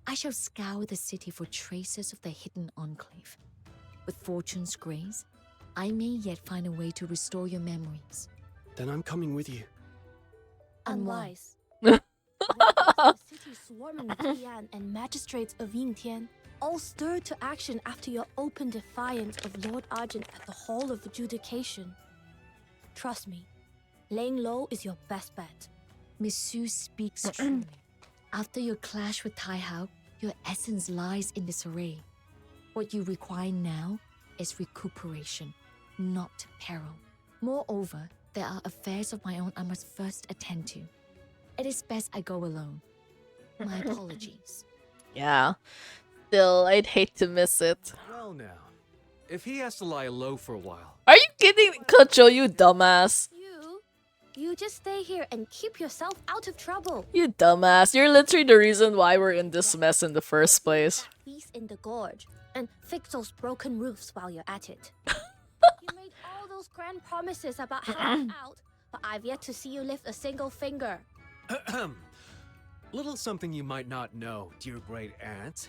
J: I shall scour the city for traces of the hidden enclave. With fortune's grace, I may yet find a way to restore your memories.
I: Then I'm coming with you.
C: Unwise. The city swarming with Tian and magistrates of Yingtian, all stirred to action after your open defiance of Lord Argent at the Hall of Adjudication. Trust me, laying low is your best bet.
J: Monsieur speaks truly. After your clash with Tai Hao, your essence lies in disarray. What you require now is recuperation, not peril. Moreover, there are affairs of my own I must first attend to. It is best I go alone. My apologies.
G: Yeah. Still, I'd hate to miss it.
E: Well now, if he has to lie low for a while,
G: Are you kidding, Kocho, you dumbass?
C: You just stay here and keep yourself out of trouble.
G: You dumbass. You're literally the reason why we're in this mess in the first place.
C: Feast in the gorge and fix those broken roofs while you're at it. You made all those grand promises about helping out, but I've yet to see you lift a single finger.
E: little something you might not know, dear great aunt.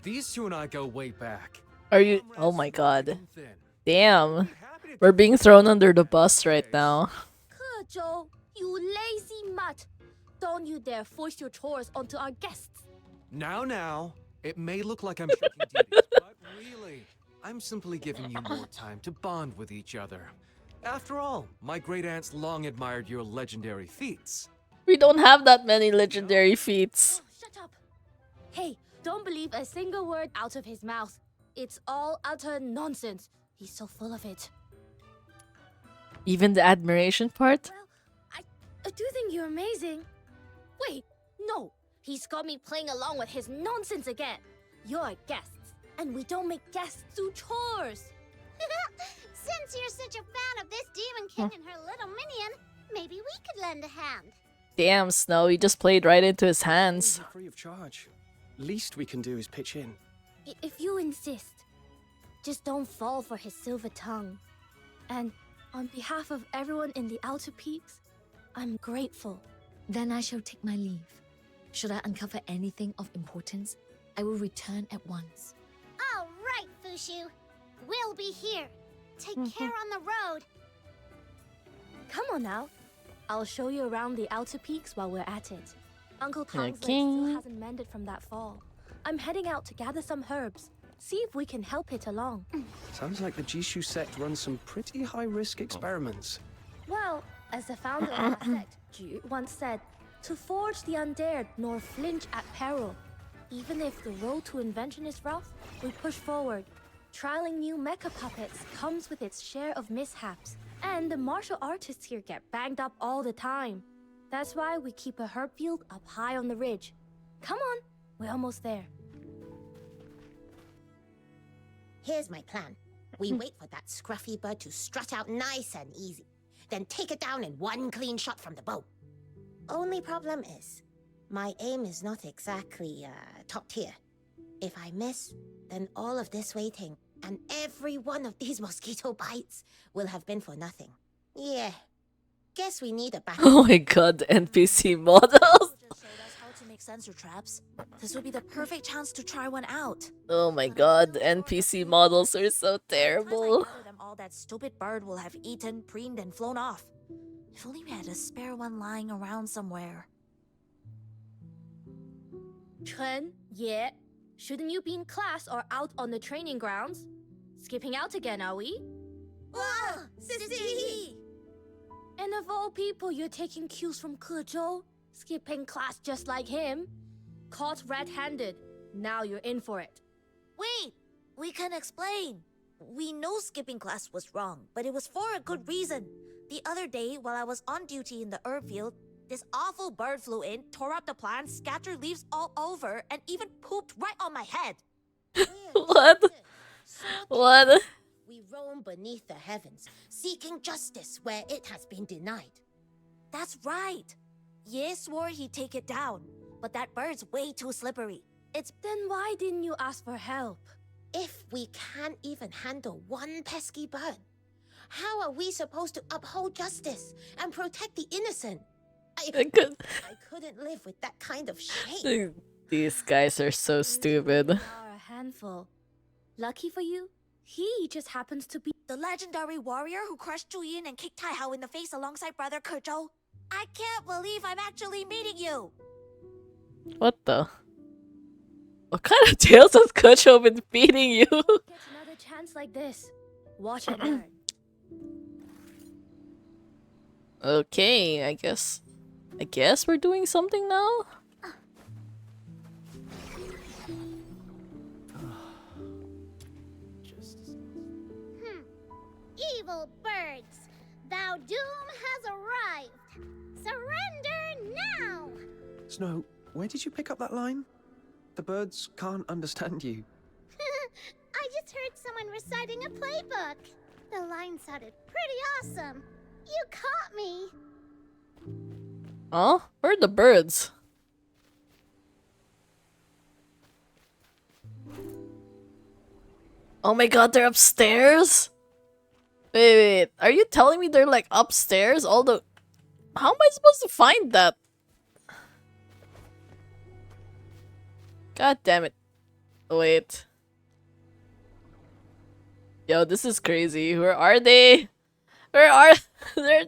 E: These two and I go way back.
G: Are you? Oh my god.
E: And thin.
G: Damn. We're being thrown under the bus right now.
C: Zhou, you lazy mutt! Don't you dare force your chores onto our guests.
E: Now, it may look like I'm shirking duties, but really, I'm simply giving you more time to bond with each other. After all, my great aunts long admired your legendary feats.
G: We don't have that many legendary feats.
C: Oh, shut up! Hey, don't believe a single word out of his mouth. It's all utter nonsense. He's so full of it.
G: Even the admiration part?
C: Well, I do think you're amazing. Wait, no. He's got me playing along with his nonsense again. You're guests, and we don't make guests do chores.
H: Since you're such a fan of this Demon King and her little minion, maybe we could lend a hand.
G: Damn, Snow, he just played right into his hands.
I: Free of charge. Least we can do is pitch in.
C: If you insist, just don't fall for his silver tongue. And on behalf of everyone in the Outer Peaks, I'm grateful.
J: Then I shall take my leave. Should I uncover anything of importance, I will return at once.
H: All right, Fushu. We'll be here. Take care on the road.
C: Come on now. I'll show you around the Outer Peaks while we're at it. Uncle Tang's leg
G: Okay.
C: still hasn't mended from that fall. I'm heading out to gather some herbs. See if we can help it along.
I: Sounds like the Jishu sect runs some pretty high-risk experiments.
C: Well, as the founder of the sect, Ju once said, to forge the undared nor flinch at peril. Even if the road to invention is rough, we push forward. Trialing new mecha puppets comes with its share of mishaps, and the martial artists here get banged up all the time. That's why we keep a herb field up high on the ridge. Come on, we're almost there.
H: Here's my plan. We wait for that scruffy bird to strut out nice and easy, then take it down in one clean shot from the bow. Only problem is, my aim is not exactly top tier. If I miss, then all of this waiting and every one of these mosquito bites will have been for nothing. Yeah, guess we need a backup.
G: Oh my god, the NPC models.
J: Just showed us how to make sensor traps. This would be the perfect chance to try one out.
G: Oh my god, the NPC models are so terrible.
J: By the time I gather them all, that stupid bird will have eaten, preened, and flown off. If only we had a spare one lying around somewhere.
C: Chen, yeah. Shouldn't you be in class or out on the training grounds? Skipping out again, are we?
H: Wow, Sissy!
C: And of all people, you're taking cues from Ke, skipping class just like him. Caught red-handed. Now you're in for it.
J: Wait! We can explain. We know skipping class was wrong, but it was for a good reason. The other day, while I was on duty in the herb field, this awful bird flew in, tore up the plants, scattered leaves all over, and even pooped right on my head.
G: What? What?
H: We roam beneath the heavens, seeking justice where it has been denied.
J: That's right. Ye swore he'd take it down, but that bird's way too slippery.
C: Then why didn't you ask for help?
H: If we can't even handle one pesky bird, how are we supposed to uphold justice and protect the innocent? I couldn't live with that kind of shame.
G: These guys are so stupid.
C: You are a handful. Lucky for you, he just happens to be
J: The legendary warrior who crushed Juyin and kicked Taihao in the face alongside brother Ke. I can't believe I'm actually meeting you.
G: What the? What kind of tales has Kocho been feeding you?
C: Get another chance like this. Watch and learn.
G: Okay, I guess we're doing something now?
H: Evil birds, thou doom has arrived. Surrender now!
I: Snow, where did you pick up that line? The birds can't understand you.
H: I just heard someone reciting a playbook. The line sounded pretty awesome. You caught me.
G: Huh? Where are the birds? Oh my god, they're upstairs? Wait. Are you telling me they're like upstairs? How am I supposed to find that? God damn it. Wait. Yo, this is crazy. Where are they? Where are they?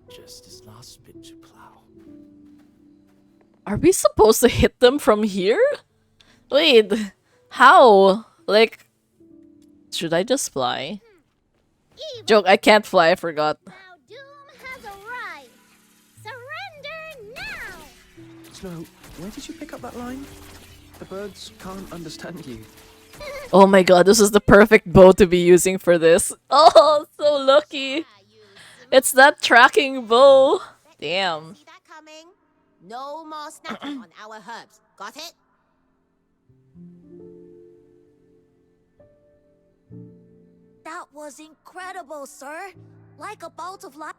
I: Just this last bit to plow.
G: Are we supposed to hit them from here? Wait, how? Like, should I just fly? Joke, I can't fly, I forgot.
H: Thou doom has arrived. Surrender now!
I: Snow, where did you pick up that line? The birds can't understand you.
G: Oh my god, this is the perfect bow to be using for this. Oh, so lucky. It's that tracking bow. Damn.
H: See that coming? No more snacking on our herbs. Got it?
J: That was incredible, sir. Like a bolt of light.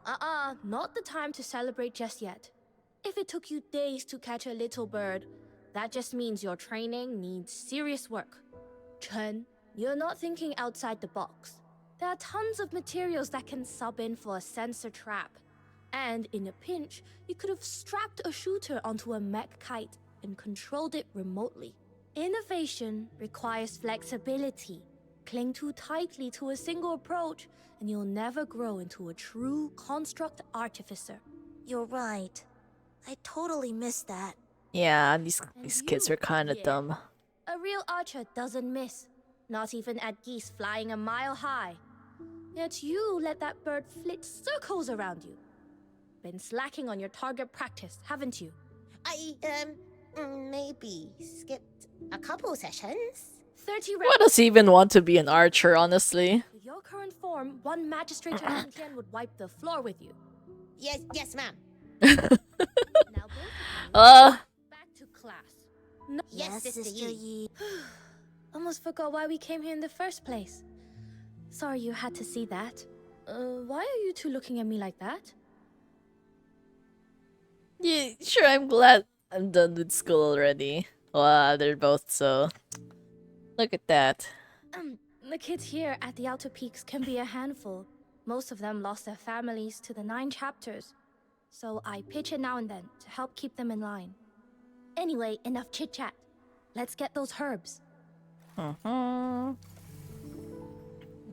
C: Not the time to celebrate just yet. If it took you days to catch a little bird, that just means your training needs serious work. Chen, you're not thinking outside the box. There are tons of materials that can sub in for a sensor trap. And in a pinch, you could have strapped a shooter onto a mech kite and controlled it remotely. Innovation requires flexibility. Cling too tightly to a single approach, and you'll never grow into a true construct artificer.
J: You're right. I totally missed that.
G: Yeah, these kids are kind of dumb.
C: A real archer doesn't miss. not even at geese flying a mile high. Yet you let that bird flit circles around you. Been slacking on your target practice, haven't you?
H: I, maybe skipped a couple sessions.
C: 30
G: Who
C: rounds.
G: does even want to be an archer, honestly?
C: With your current form, one magistrate around Tian would wipe the floor with you.
H: Yes, ma'am.
C: Now both of you,
G: Uh,
C: back to class. No.
H: Yes, Sister Yi.
C: Almost forgot why we came here in the first place. Sorry you had to see that. Why are you two looking at me like that?
G: yeah, sure, I'm glad I'm done with school already. Wow, they're both so... Look at that.
C: The kids here at the Outer Peaks can be a handful. Most of them lost their families to the 9 chapters. So I pitch in now and then to help keep them in line. Anyway, enough chit-chat. Let's get those herbs.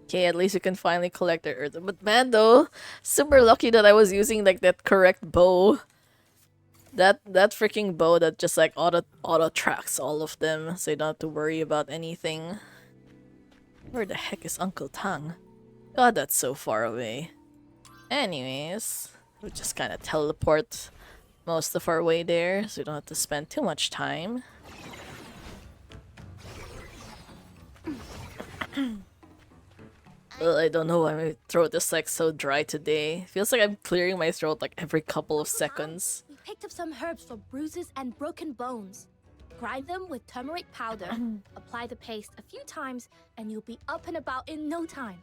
G: Okay, at least you can finally collect the earth. But man, though, super lucky that I was using like that correct bow. That freaking bow that just like auto tracks all of them, so you don't have to worry about anything. Where the heck is Uncle Tang? God, that's so far away. Anyways, we just kind of teleport most of our way there, so we don't have to spend too much time. I don't know why my throat is like so dry today. Feels like I'm clearing my throat like every couple of seconds.
C: We picked up some herbs for bruises and broken bones. Grind them with turmeric powder, apply the paste a few times, and you'll be up and about in no time.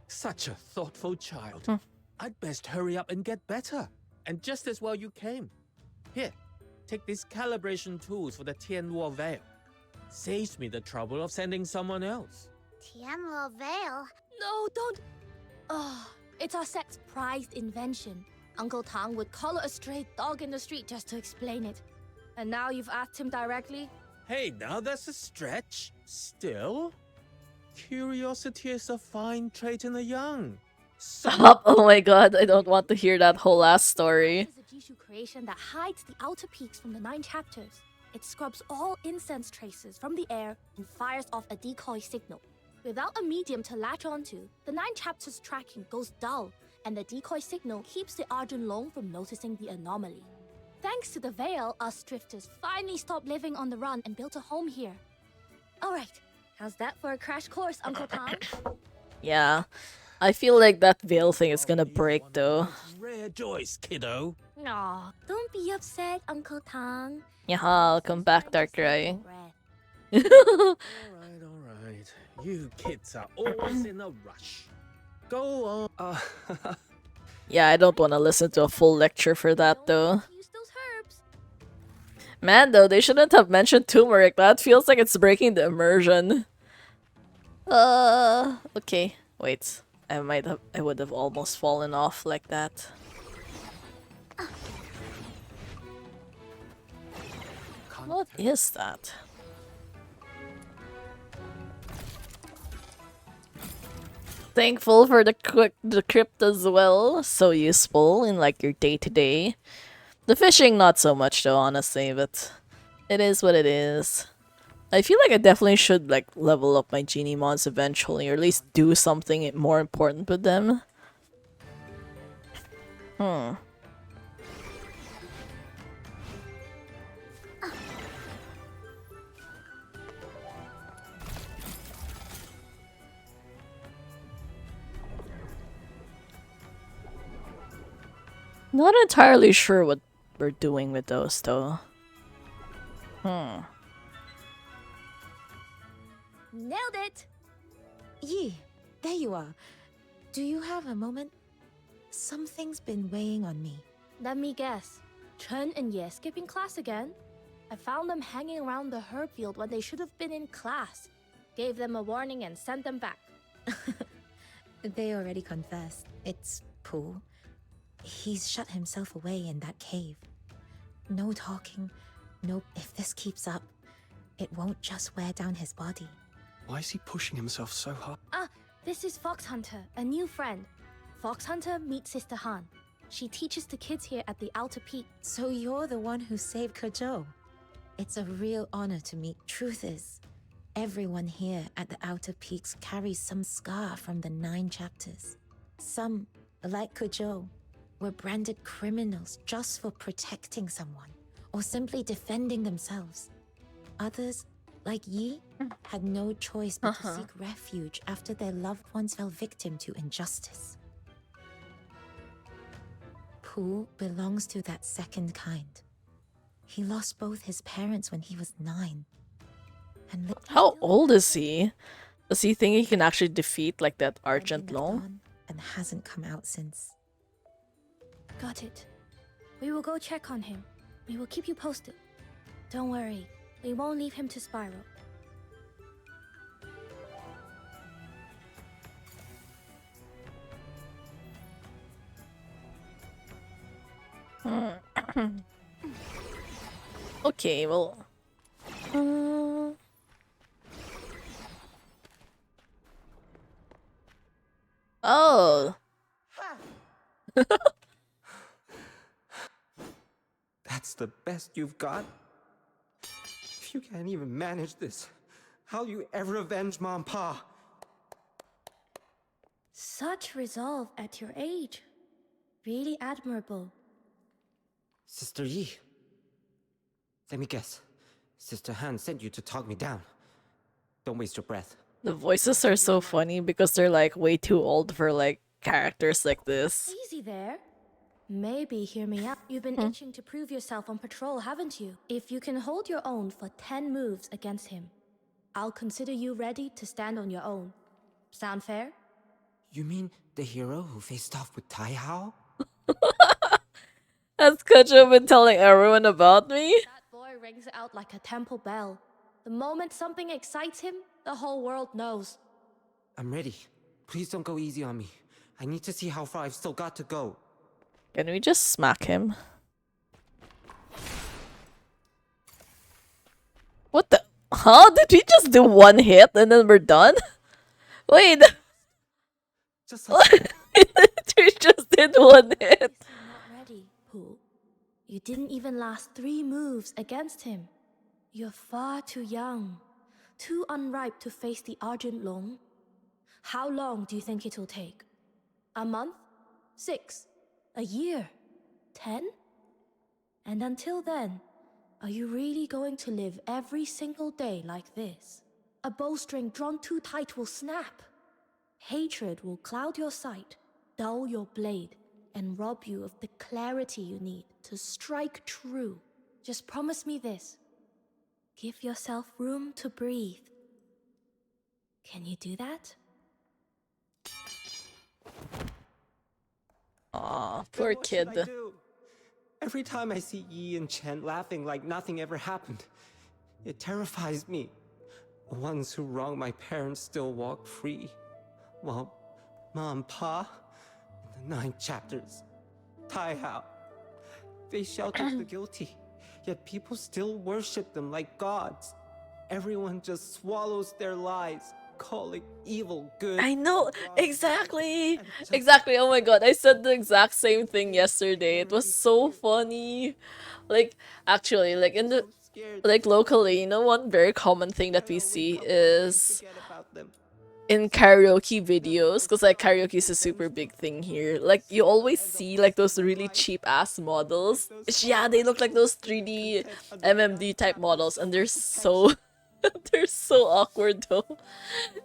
F: Such a thoughtful child. I'd best hurry up and get better. And just as well you came. Here, take these calibration tools for the Tianluo Veil. Saves me the trouble of sending someone else.
H: Tianluo Veil?
C: No, don't. Oh, it's our sect's prized invention. Uncle Tang would collar a stray dog in the street just to explain it. And now you've asked him directly?
F: Hey, now that's a stretch. Still, curiosity is a fine trait in the young.
G: Stop! Oh my god, I don't want to hear that whole last story.
C: This is a Jishu creation that hides the outer peaks from the 9 chapters. It scrubs all incense traces from the air and fires off a decoy signal. Without a medium to latch onto, the 9 chapters tracking goes dull, and the decoy signal keeps the Arjun Long from noticing the anomaly. Thanks to the veil, us drifters finally stopped living on the run and built a home here. Alright, how's that for a crash course, Uncle Tang?
G: Yeah. I feel like that veil thing is gonna break though.
F: Rare joys, kiddo.
C: Aw, don't be upset, Uncle Tang.
G: Yeah, I'll come back, Darkrai.
F: Alright. You kids are always in a rush. Go on.
G: Yeah, I don't want to listen to a full lecture for that though.
C: Use those herbs.
G: Man, though, they shouldn't have mentioned turmeric. That feels like it's breaking the immersion. Okay. Wait. I would have almost fallen off like that. What is that? Thankful for the crypt as well. So useful in like your day-to-day. The fishing not so much though, honestly, but it is what it is. I feel like I definitely should like level up my genie mons eventually, or at least do something more important with them. Not entirely sure what we're doing with those though.
C: Nailed it!
B: Yi, there you are. Do you have a moment? Something's been weighing on me.
C: Let me guess. Chen and Ye skipping class again? I found them hanging around the herb field when they should have been in class. Gave them a warning and sent them back.
B: They already confessed. It's Pooh. He's shut himself away in that cave. No talking. No, if this keeps up, it won't just wear down his body.
I: Why is he pushing himself so hard?
C: Ah, this is Fox Hunter, a new friend. Fox Hunter meets Sister Han. She teaches the kids here at the Outer Peak.
B: So you're the one who saved Kejou. It's a real honor to meet. Truth is, Everyone here at the Outer Peaks carries some scar from the 9 chapters. Some, like Kujo, were branded criminals just for protecting someone or simply defending themselves. Others, like Yi, had no choice but to seek refuge after their loved ones fell victim to injustice. Pooh belongs to that second kind. He lost both his parents when he was 9. And
G: How old is he? Does he think he can actually defeat like that Argent
B: lived
G: Long?
B: on and hasn't come out since.
C: Got it. We will go check on him. We will keep you posted. Don't worry, we won't leave him to spiral.
G: Okay, well. Oh.
I: That's the best you've got? If you can't even manage this, how'll you ever avenge Mom Pa?
C: Such resolve at your age. Really admirable.
I: Sister Yi. Let me guess. Sister Han sent you to talk me down. Don't waste your breath.
G: The voices are so funny because they're like way too old for like characters like this.
C: Easy there. Maybe hear me out. You've been itching to prove yourself on patrol, haven't you? If you can hold your own for 10 moves against him, I'll consider you ready to stand on your own. Sound fair?
I: You mean the hero who faced off with Tai Hao?
G: Has Kojo been telling everyone about me?
C: That boy rings out like a temple bell. The moment something excites him, the whole world knows.
I: I'm ready. Please don't go easy on me. I need to see how far I've still got to go.
G: Can we just smack him? What the? Huh? Did we just do one hit and then we're done? Wait.
I: Just like
G: We just did one hit.
C: You're not ready, Pooh. You didn't even last 3 moves against him. You're far too young, too unripe to face the Argent Long. How long do you think it'll take? A month? 6? A year? 10? And until then, are you really going to live every single day like this? A bowstring drawn too tight will snap. Hatred will cloud your sight, dull your blade, and rob you of the clarity you need to strike true. Just promise me this. Give yourself room to breathe. Can you do that?
G: Aw,
I: Then
G: poor
I: what should
G: kid.
I: I do? Every time I see Yi and Chen laughing like nothing ever happened, it terrifies me. The ones who wronged my parents still walk free, while Mom, Pa, in the 9 chapters, Tai Hao, they sheltered the guilty, yet people still worship them like gods. Everyone just swallows their lies, calling evil good.
G: I know,
I: wrong,
G: exactly.
I: and just
G: Exactly. Oh my god, I said the exact same thing yesterday. It was so funny. Like, actually, like in the
I: so scared
G: like locally, you know, one very common thing that we see is
I: forget about them.
G: in karaoke videos, because like karaoke is a super big thing here. Like you always see like those really cheap ass models. Yeah, they look like those 3D MMD type models, and they're so they're so awkward though.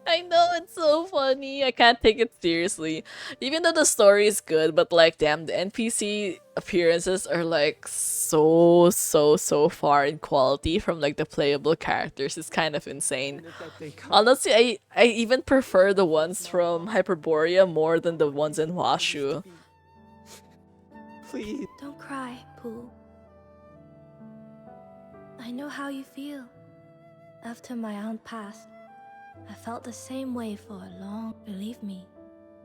G: I know, it's so funny. I can't take it seriously. Even though the story is good, but like damn, the NPC appearances are like so far in quality from like the playable characters. It's kind of insane.
I: And if that day comes,
G: Honestly, I even prefer the ones from Hyperborea more than the ones in Washu.
I: please.
C: Don't cry, Pooh. I know how you feel. After my aunt passed, I felt the same way for a long, believe me.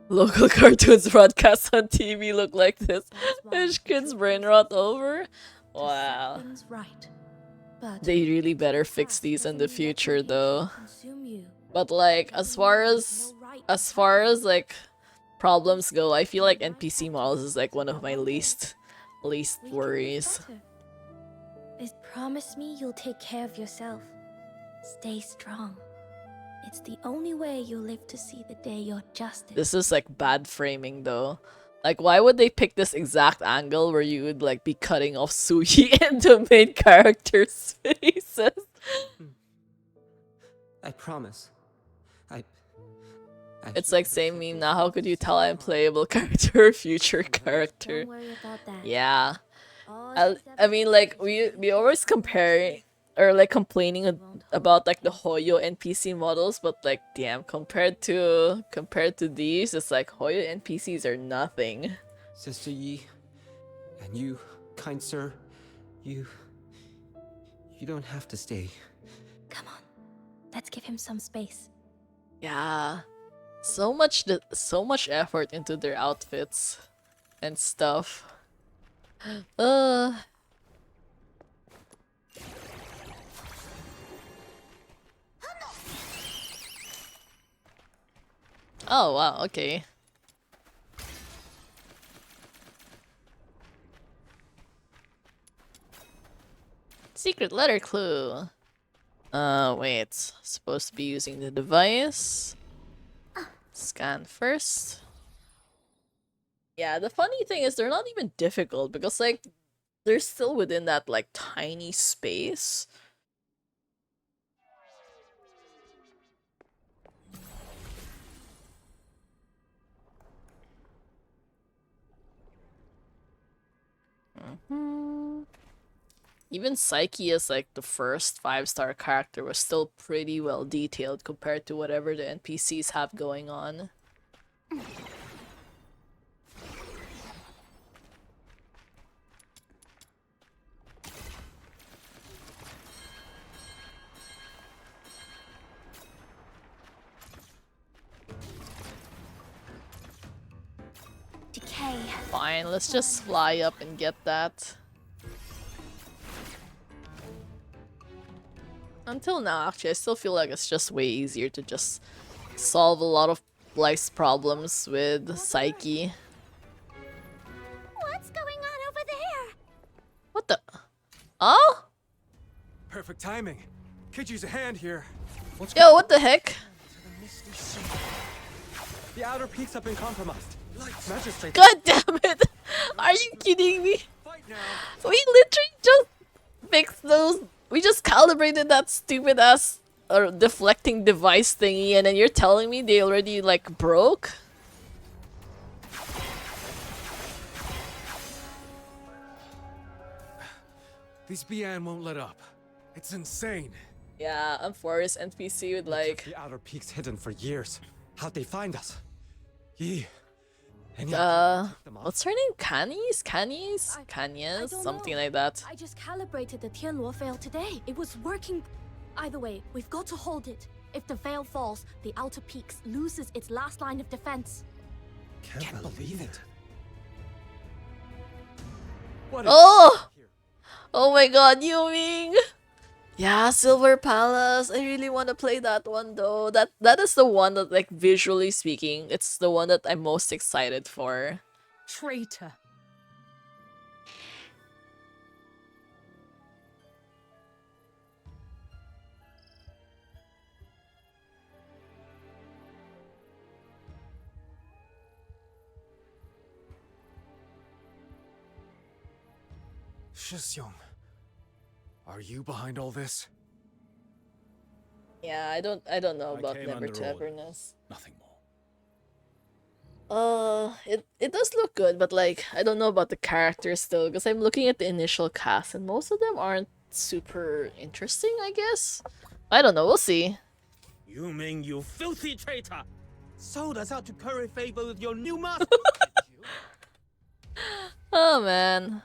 G: Local cartoons broadcast on TV look like this.
C: That's why
G: Is kids
C: true
G: brain
C: wisdom
G: rot
C: is
G: over?
C: to set
G: Wow.
C: things right. But
G: They really better
C: the
G: fix
C: past
G: these in
C: doesn't
G: the
C: mean let
G: future
C: your
G: though.
C: hatred consume you.
G: But like as far as like problems go, I feel like NPC models is like one of my least
C: We can do
G: worries.
C: better. Just promise me you'll take care of yourself. Stay strong. It's the only way you'll live to see the day you're justice.
G: This is like bad framing though. Like, why would they pick this exact angle where you would like be cutting off Suyi into main characters' faces?
I: I promise. I
G: It's like same meme now. How could you tell I'm playable character or future character?
C: Don't worry about that.
G: Yeah.
C: All
G: I mean, like we always compare or like complaining about like the Hoyo NPC models, but like damn, compared to these, it's like Hoyo NPCs are nothing.
I: Sister Yi, and you, kind sir, you don't have to stay.
C: Come on, let's give him some space.
G: Yeah, so much effort into their outfits and stuff. Oh wow, okay. Secret letter clue. Wait. Supposed to be using the device. Scan first. Yeah, the funny thing is they're not even difficult because like they're still within that like tiny space. Even Psyche as like the first 5-star character was still pretty well detailed compared to whatever the NPCs have going on.
C: Decay.
G: Fine, let's just fly up and get that. Until now, actually, I still feel like it's just way easier to just solve a lot of life's problems with Psyche.
C: What's going on over there?
G: What the? Oh?
E: Perfect timing. Could use a hand here.
G: Yo, what the heck?
I: The outer peaks have been compromised. Magistrate.
G: God damn it! Are you kidding me?
E: Fight now.
G: We literally just fixed those. We just calibrated that stupid ass deflecting device thingy, and then you're telling me they already like broke?
E: These Bian won't let up. It's insane.
G: Yeah, I'm Forest NPC with like
I: The outer peaks hidden for years. How'd they find us? Yi.
G: what's her name? Kanyes?
C: I
G: Kanyes?
C: don't
G: Something
C: know.
G: like that.
C: I just calibrated the Tianluo veil today. It was working. Either way, we've got to hold it. If the veil falls, the outer peaks loses its last line of defense.
I: Can't believe it.
E: What
G: Oh! Oh my god, Yuming! Yeah, Silver Palace. I really want to play that one though. That is the one that, like, visually speaking, it's the one that I'm most excited for.
A: Traitor.
E: Shisyong, are you behind all this?
G: Yeah, I don't know
D: I
G: about
D: came
G: Never
D: under
G: to
D: order.
G: Everness.
D: Nothing more.
G: It does look good, but like I don't know about the characters still because I'm looking at the initial cast and most of them aren't super interesting, I guess. I don't know, we'll see.
F: You mean you filthy traitor! Sold us out to curry favor with your new master!
G: Oh man.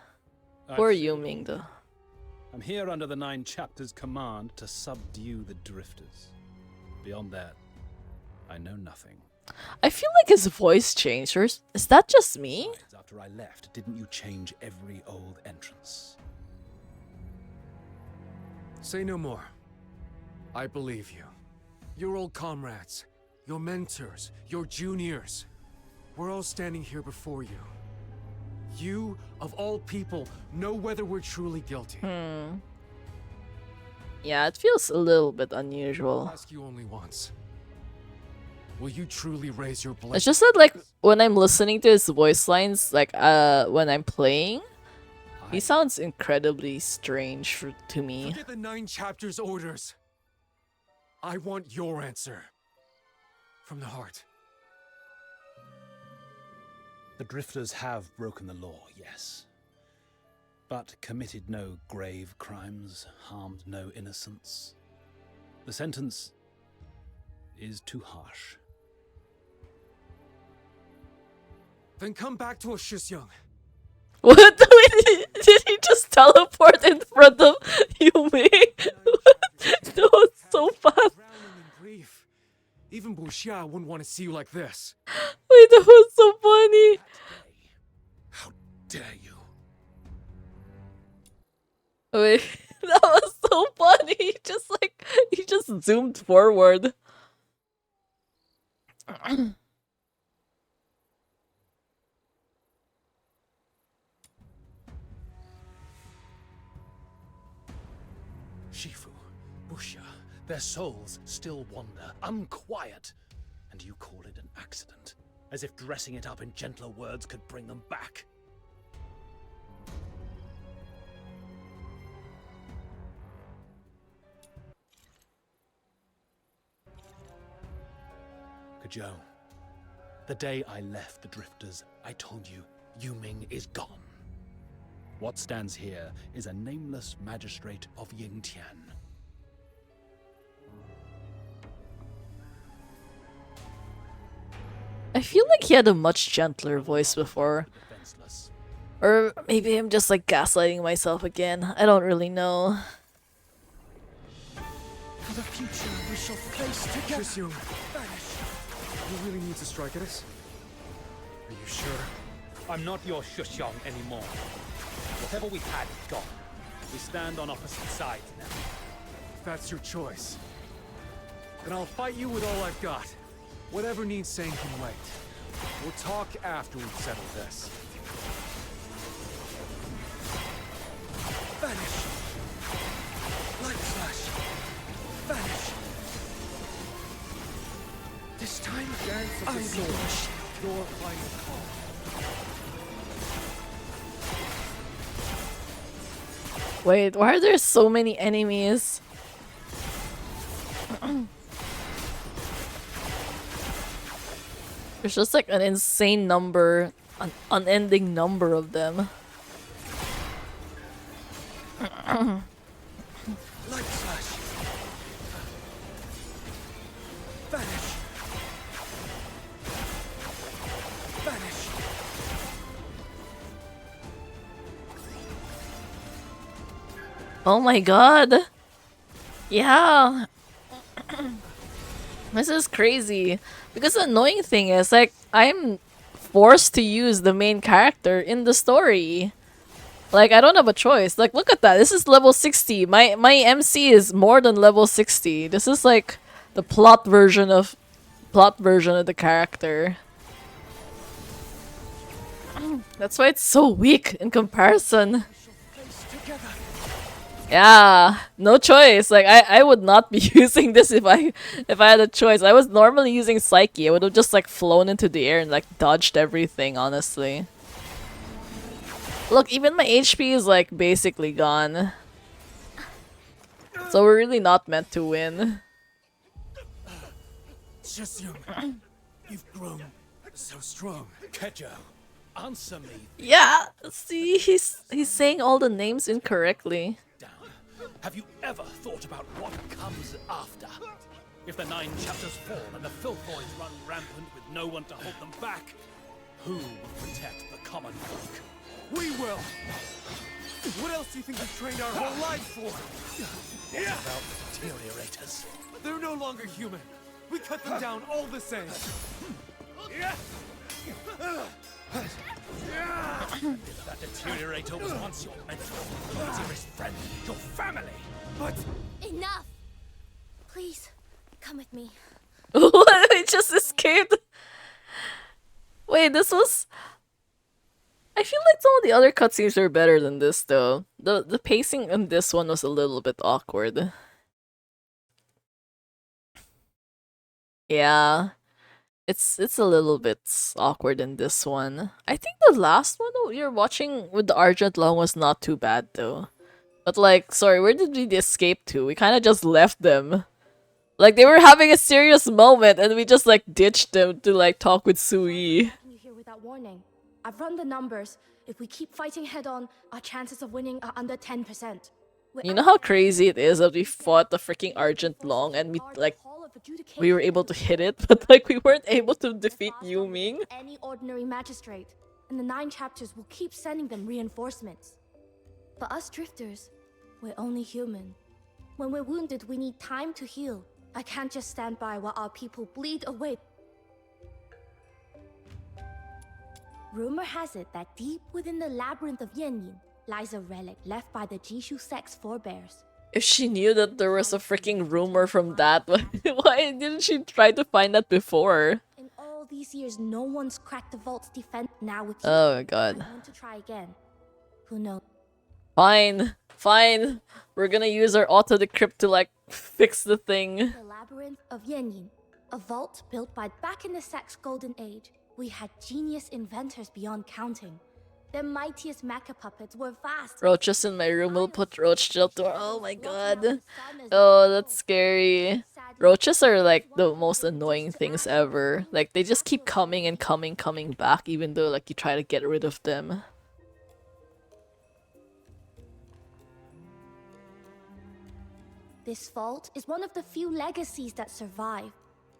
D: I've
G: Poor
D: figured
G: Yuming
D: all
G: though.
D: that. I'm here under the 9 chapters' command to subdue the drifters. Beyond that, I know nothing.
G: I feel like his voice changed, or is that just me?
D: Besides, after I left, didn't you change every old entrance?
E: Say no more. I believe you. Your old comrades, your mentors, your juniors. We're all standing here before you. You, of all people, know whether we're truly guilty.
G: Yeah, it feels a little bit
E: I'll
G: unusual.
E: ask you only once. Will you truly raise your blade?
G: It's just that like when I'm listening to his voice lines, like when I'm playing, he sounds incredibly strange to me.
E: Forget the 9 chapters orders. I want your answer. From the heart.
D: The drifters have broken the law, yes. But committed no grave crimes, harmed no innocents. The sentence is too harsh.
E: Then come back to us, Shisyung.
G: What? Did he just teleport in front of Yume? That was so fast.
E: Drowning in grief. Even Buxia wouldn't want to see you like this.
G: Wait, that was so funny.
D: How dare you?
G: Wait, that was so funny. He just zoomed forward.
D: Shifu, Buxia, their souls still wander, unquiet. And you call it an accident, as if dressing it up in gentler words could bring them back. Joe, the day I left the Drifters, I told you, Yuming is gone. What stands here is a nameless magistrate of Yingtian.
G: I feel like he had a much gentler voice before. Or maybe I'm just like gaslighting myself again. I don't really know.
E: For the future, we shall face together. Shisyung, you really need to strike at us? Are you sure?
D: I'm not your Shushong anymore. Whatever we had is gone. We stand on opposite sides now.
E: If that's your choice, then I'll fight you with all I've got. Whatever needs saying can wait. We'll talk after we've settled this.
K: Vanish! Light flash! Vanish! This time,
E: Dance of the sword. Your final call.
G: Wait, why are there so many enemies? There's just like an insane number, an unending number of them.
K: light flash! Vanish! Vanish!
G: Oh my god! Yeah! This is crazy. Because the annoying thing is, like, I'm forced to use the main character in the story. Like, I don't have a choice. Like, look at that. This is level 60. My MC is more than level 60. This is like the plot version of the character. That's why it's so weak in comparison. Yeah, no choice. Like I would not be using this if I had a choice. I was normally using Psyche. I would have just like flown into the air and like dodged everything, honestly. Look, even my HP is like basically gone. So we're really not meant to win.
K: Shisyung, you've grown so strong.
D: Kejo, answer me.
G: Yeah, see, he's saying all the names incorrectly.
D: Down. Have you ever thought about what comes after? If the 9 chapters fall and the filthoids run rampant with no one to hold them back, who will protect the common folk?
E: We will! What else do you think we've trained our whole lives for?
D: What about the deteriorators?
E: They're no longer human. We cut them down all the same.
D: That deteriorator was once your mentor, your dearest friend, your family.
E: But
C: Enough! Please, come with me.
G: What? I just escaped. Wait, this was. I feel like some of the other cutscenes were better than this, though. The pacing in this one was a little bit awkward. Yeah. It's a little bit awkward in this one. I think the last one that you're watching with the Argent Long was not too bad though. But like, sorry, where did we escape to? We kind of just left them. Like they were having a serious moment and we just like ditched them to like talk with Sui.
C: You here without warning. I've run the numbers. If we keep fighting head on, our chances of winning are under 10%.
G: You know how crazy it is that we fought the freaking Argent Long and we were able to hit it, but like we weren't able to defeat Yu Ming.
C: Any ordinary magistrate, and the 9 chapters will keep sending them reinforcements. But us drifters, we're only human. When we're wounded, we need time to heal. I can't just stand by while our people bleed away. Rumor has it that deep within the labyrinth of Yanyin lies a relic left by the Jishu sect's forebears.
G: If she knew that there was a freaking rumor from that, why didn't she try to find that before?
C: In all these years, no one's cracked the vault's defense. Now with you,
G: Oh my god.
C: I want to try again. Who knows?
G: Fine. Fine. We're gonna use our auto decrypt to like fix the thing.
C: The labyrinth of Yanyin, a vault built by back in the sect's golden age. We had genius inventors beyond counting. Their mightiest mecha puppets were vast.
G: Roaches in my room will put roach shelter. Oh my god. Oh, that's scary. Roaches are like the most annoying things ever. Like they just keep coming and coming back even though like you try to get rid of them.
C: This vault is one of the few legacies that survive.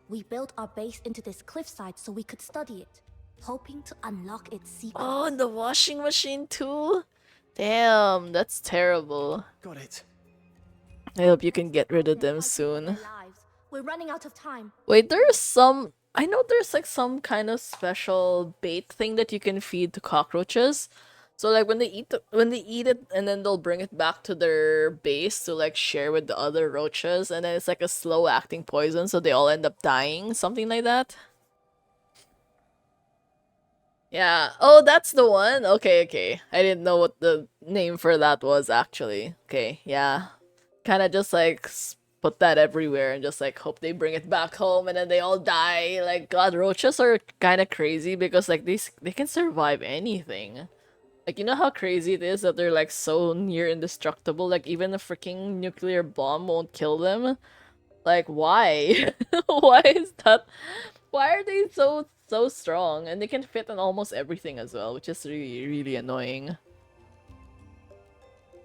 C: We built our base into this cliffside so we could study it, hoping to unlock its secrets.
G: Oh, and the washing machine too? Damn, that's terrible.
K: Got it.
G: I hope you can get rid of them soon.
C: Lives. We're running out of time.
G: Wait, there's some... I know there's like some kind of special bait thing that you can feed to cockroaches. So like when they eat it and then they'll bring it back to their base to like share with the other roaches, and then it's like a slow acting poison so they all end up dying, something like that. Yeah. Oh, that's the one. Okay. I didn't know what the name for that was actually. Okay, yeah. Kind of just like put that everywhere and just like hope they bring it back home and then they all die. Like god, roaches are kind of crazy because like they can survive anything. Like, you know how crazy it is that they're like so near indestructible? Like, even a freaking nuclear bomb won't kill them? Like, why? Why is that? Why are they so strong? And they can fit in almost everything as well, which is really annoying.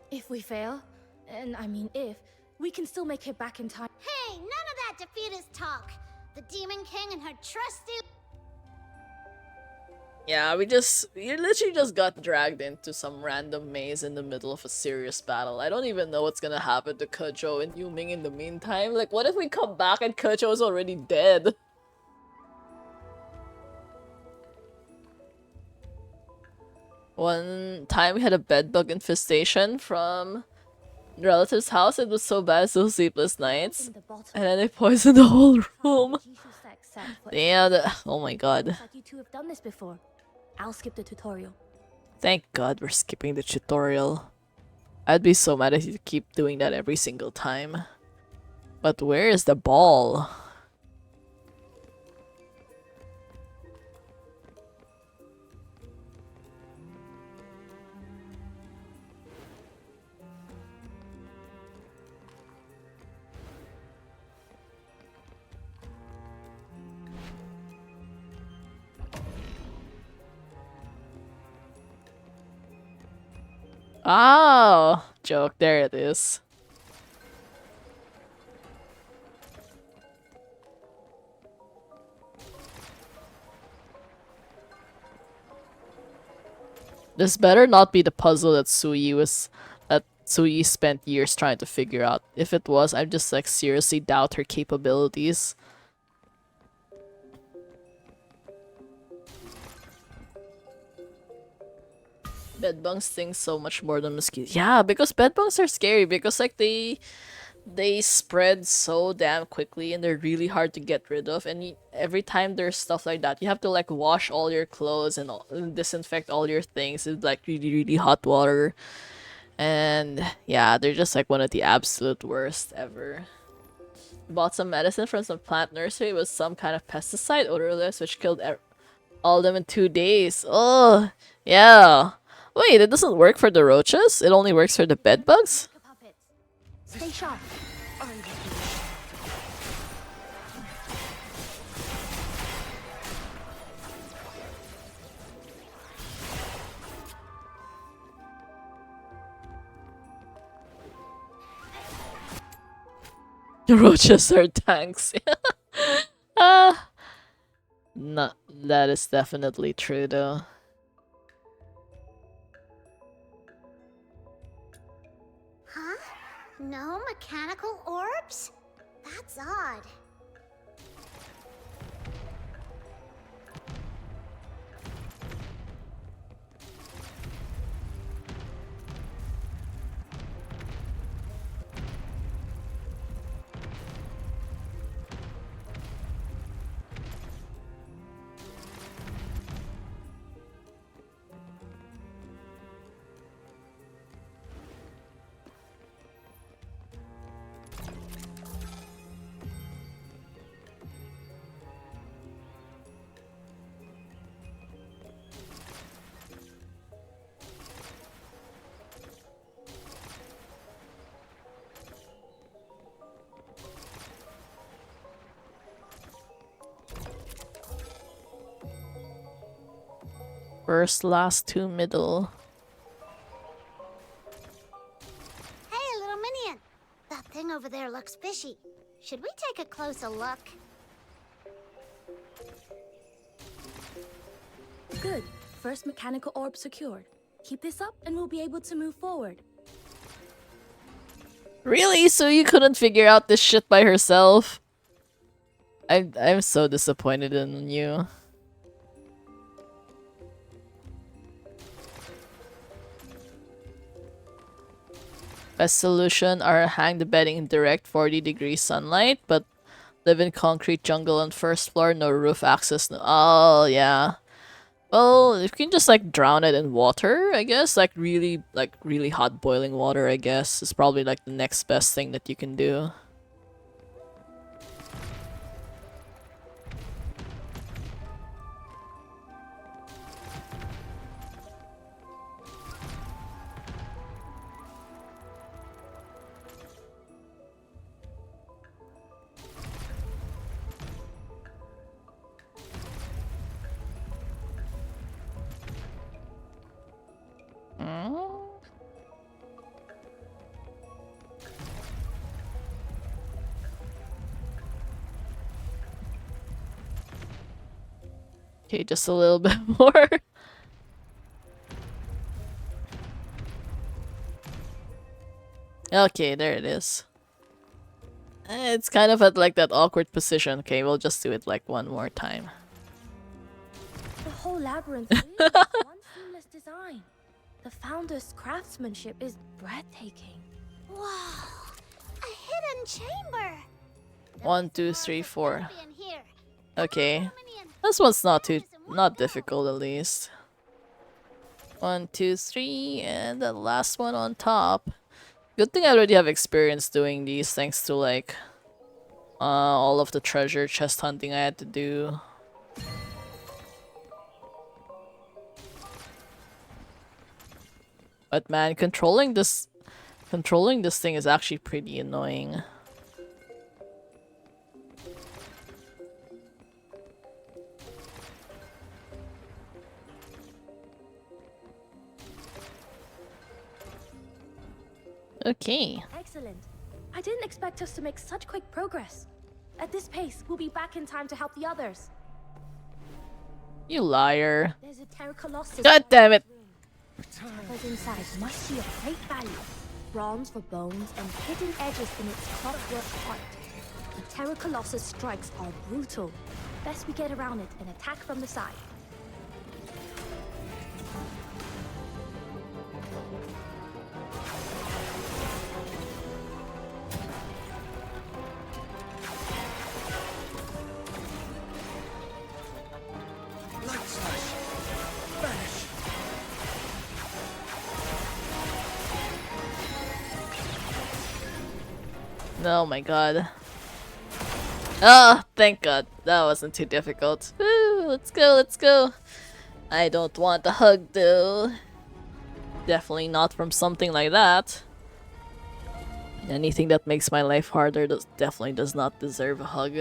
C: If we fail, and I mean if, we can still make it back in time.
L: Hey, none of that defeatist talk. The Demon King and her trusty...
G: Yeah, we literally just got dragged into some random maze in the middle of a serious battle. I don't even know what's gonna happen to Kejo and Yu Ming in the meantime. Like, what if we come back and Kejo is already dead? One time we had a bedbug infestation from relative's house. It was so bad, so sleepless nights. And then they poisoned the whole room. Damn, oh my god.
C: Like you two have done this before. I'll skip the tutorial.
G: Thank god we're skipping the tutorial. I'd be so mad if you keep doing that every single time. But where is the ball? Oh, joke. There it is. This better not be the puzzle that Sui spent years trying to figure out. If it was, I just like seriously doubt her capabilities. Bedbugs sting so much more than mosquitoes. Yeah, because bedbugs are scary because like they spread so damn quickly and they're really hard to get rid of, and every time there's stuff like that you have to like wash all your clothes and disinfect all your things with like really hot water. And yeah, they're just like one of the absolute worst ever. bought some medicine from some plant nursery. It was some kind of pesticide, odorless, which killed all of them in 2 days. Oh, yeah. Wait, it doesn't work for the roaches? It only works for the bed bugs?
C: Stay sharp.
G: The roaches are tanks. Ah, no, that is definitely true though.
L: Huh? No mechanical orbs? That's odd.
G: First, last, two, middle.
L: Hey, little minion. That thing over there looks fishy. Should we take a closer look?
C: Good. First mechanical orb secured. Keep this up and we'll be able to move forward.
G: Really? So you couldn't figure out this shit by herself? I'm so disappointed in you. Best solution are hang the bedding in direct 40-degree sunlight, but live in concrete jungle on first floor, no roof access. No oh yeah. Well, you can just like drown it in water, I guess. Like really hot boiling water, I guess, is probably like the next best thing that you can do. Okay, just a little bit more. Okay, there it is. It's kind of at like that awkward position. Okay, we'll just do it like one more time.
C: The whole labyrinth really is one seamless design. The founder's craftsmanship is breathtaking.
L: Wow! A hidden chamber!
G: 1, 2, 3, 4.
L: Be in here.
G: Okay.
L: Little minion.
G: This one's not difficult at least. 1, 2, 3, and the last one on top. Good thing I already have experience doing these thanks to like all of the treasure chest hunting I had to do. But man, controlling this thing is actually pretty annoying. Okay.
C: Excellent. I didn't expect us to make such quick progress. At this pace, we'll be back in time to help the others.
G: You liar.
C: There's a Terra Colossus.
G: God damn it.
C: What's inside must be of great value. Bronze for bones and hidden edges in its clockwork heart. The Terra Colossus strikes are brutal. Best we get around it and attack from the side.
K: Light slash. Vanish.
G: Oh my god. Oh, thank God. That wasn't too difficult. Woo, let's go, let's go. I don't want a hug though. Definitely not from something like that. Anything that makes my life harder definitely does not deserve a hug.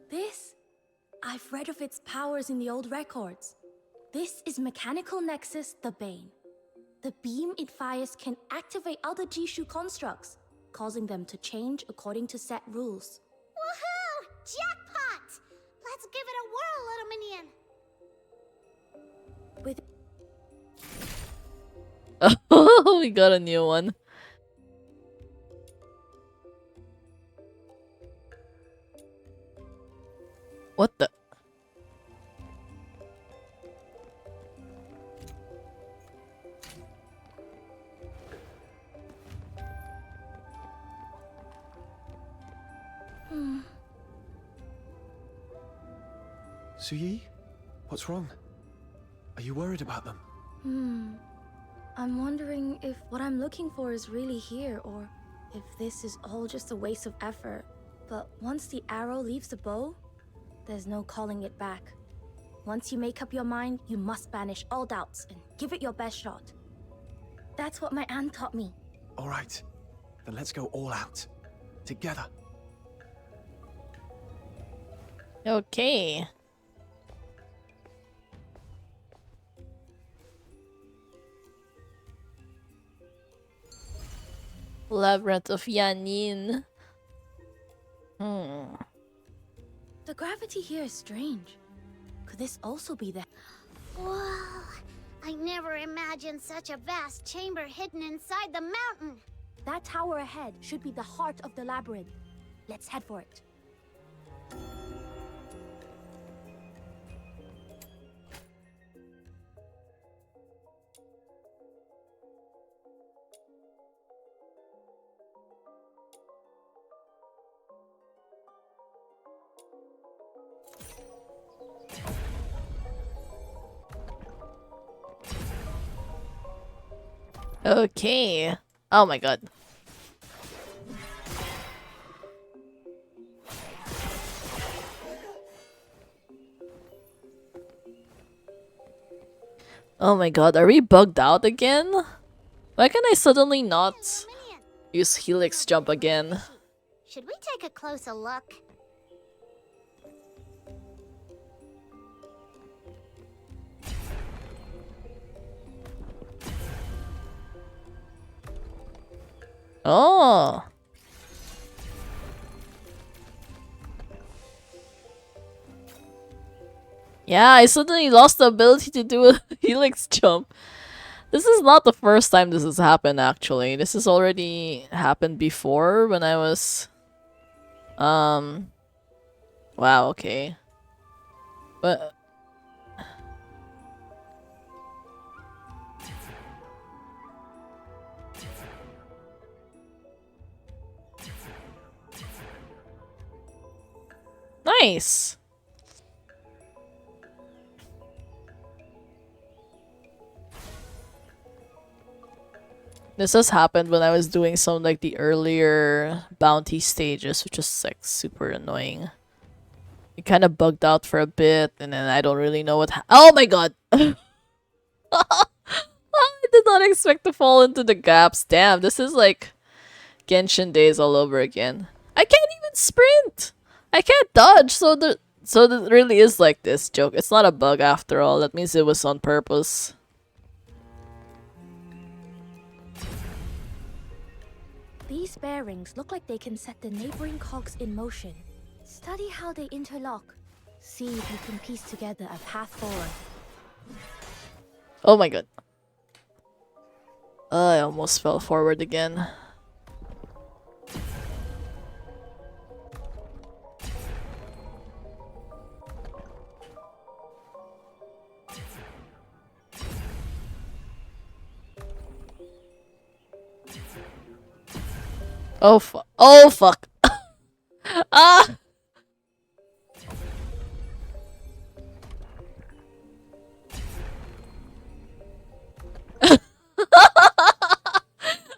C: This? I've read of its powers in the old records. This is Mechanical Nexus, the Bane. The beam it fires can activate other Jishu constructs, causing them to change according to set rules.
L: Woohoo! Jackpot! Let's give it a whirl, little minion.
C: With
G: Oh, we got a new one. What the?
E: Suyi? What's wrong? Are you worried about them?
C: I'm wondering if what I'm looking for is really here, or if this is all just a waste of effort. But once the arrow leaves the bow, there's no calling it back. Once you make up your mind, you must banish all doubts and give it your best shot. That's what my aunt taught me.
E: All right. Then let's go all out. Together.
G: Okay. Labyrinth of Yanin.
C: The gravity here is strange. Could this also be the...
L: Whoa! I never imagined such a vast chamber hidden inside the mountain.
C: That tower ahead should be the heart of the labyrinth. Let's head for it.
G: Okay. Oh my god. Oh my god, are we bugged out again? Why can I suddenly not use Helix jump again?
L: Should we take a closer look?
G: Oh. Yeah, I suddenly lost the ability to do a Helix jump. This is not the first time this has happened, actually. This has already happened before when I was... Wow, okay. But... Nice! This has happened when I was doing some like the earlier bounty stages, which is like super annoying. It kind of bugged out for a bit, and then I don't really know what oh my god! I did not expect to fall into the gaps. Damn, this is like Genshin days all over again. I can't even sprint! I can't dodge, so there really is like this joke. It's not a bug after all. That means it was on purpose.
C: These bearings look like they can set the neighboring cogs in motion. Study how they interlock. See if you can piece together a path forward.
G: Oh my god. I almost fell forward again. Oh fuck. Ah!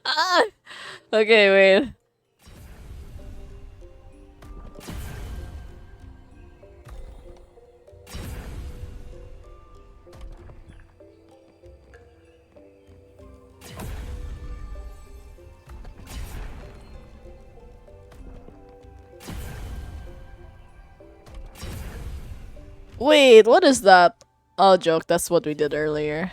G: Ah! Okay, wait. Wait, what is that? Oh, joke. That's what we did earlier.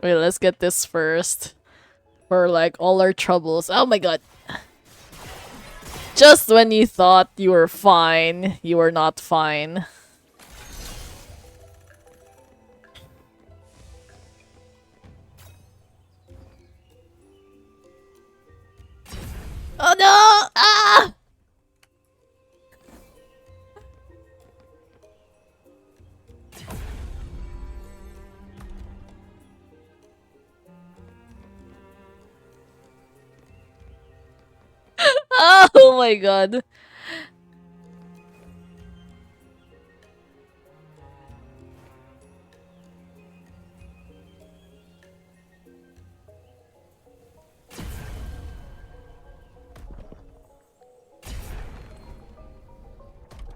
G: Wait, let's get this first. For like all our troubles. Oh my god. Just when you thought you were fine, you were not fine. Oh no! Ah! Oh my god.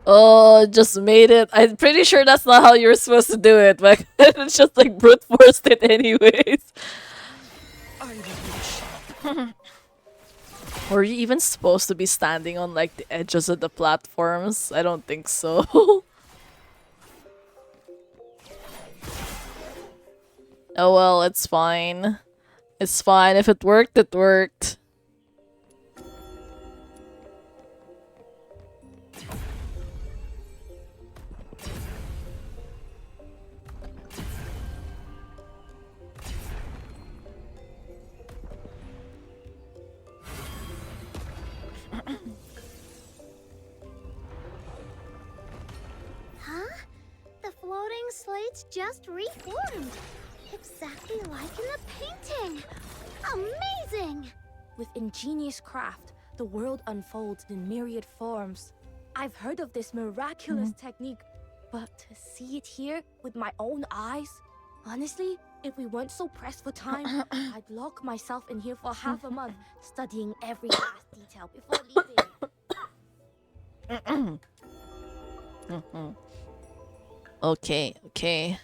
G: Oh, just made it. I'm pretty sure that's not how you're supposed to do it, but it's just like brute forced it anyways. Were you even supposed to be standing on like the edges of the platforms? I don't think so. Oh well, it's fine. It's fine. If it worked, it worked.
L: Huh? The floating slates just reformed. Exactly like in the painting. Amazing!
C: With ingenious craft, the world unfolds in myriad forms. I've heard of this miraculous technique, but to see it here with my own eyes, honestly, if we weren't so pressed for time, I'd lock myself in here for half a month, studying every last detail before leaving.
G: Okay, okay.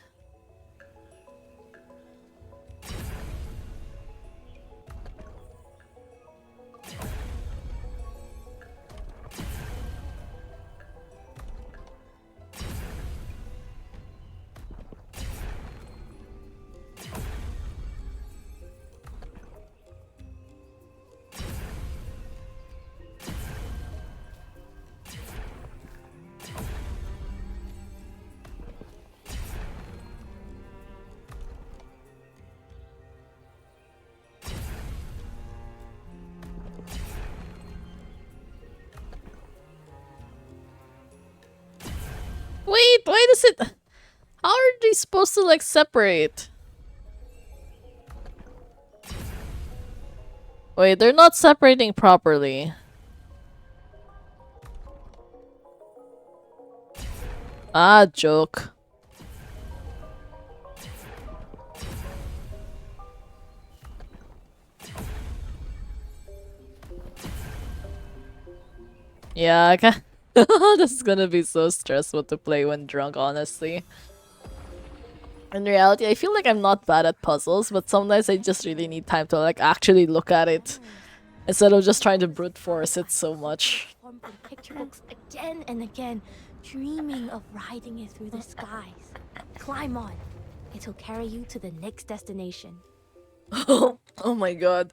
G: Wait, why does it... How are they supposed to like separate? Wait, they're not separating properly. Ah, joke. Yeah, I can. This is gonna be so stressful to play when drunk, honestly. In reality, I feel like I'm not bad at puzzles, but sometimes I just really need time to like actually look at it instead of just trying to brute force it so much.
C: Form from picture books again and again, dreaming of riding it through the skies. Climb on. It'll carry you to the next destination.
G: Oh my god.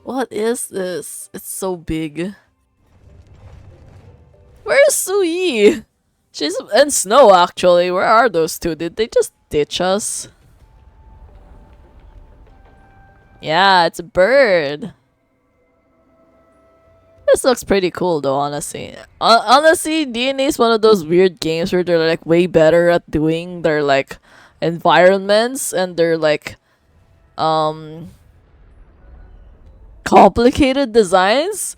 G: What is this? It's so big. Where's Sui? She's and Snow actually. Where are those two? Did they just ditch us? Yeah, it's a bird. This looks pretty cool though, honestly. Honestly, DNA is one of those weird games where they're like way better at doing their like environments and their like complicated designs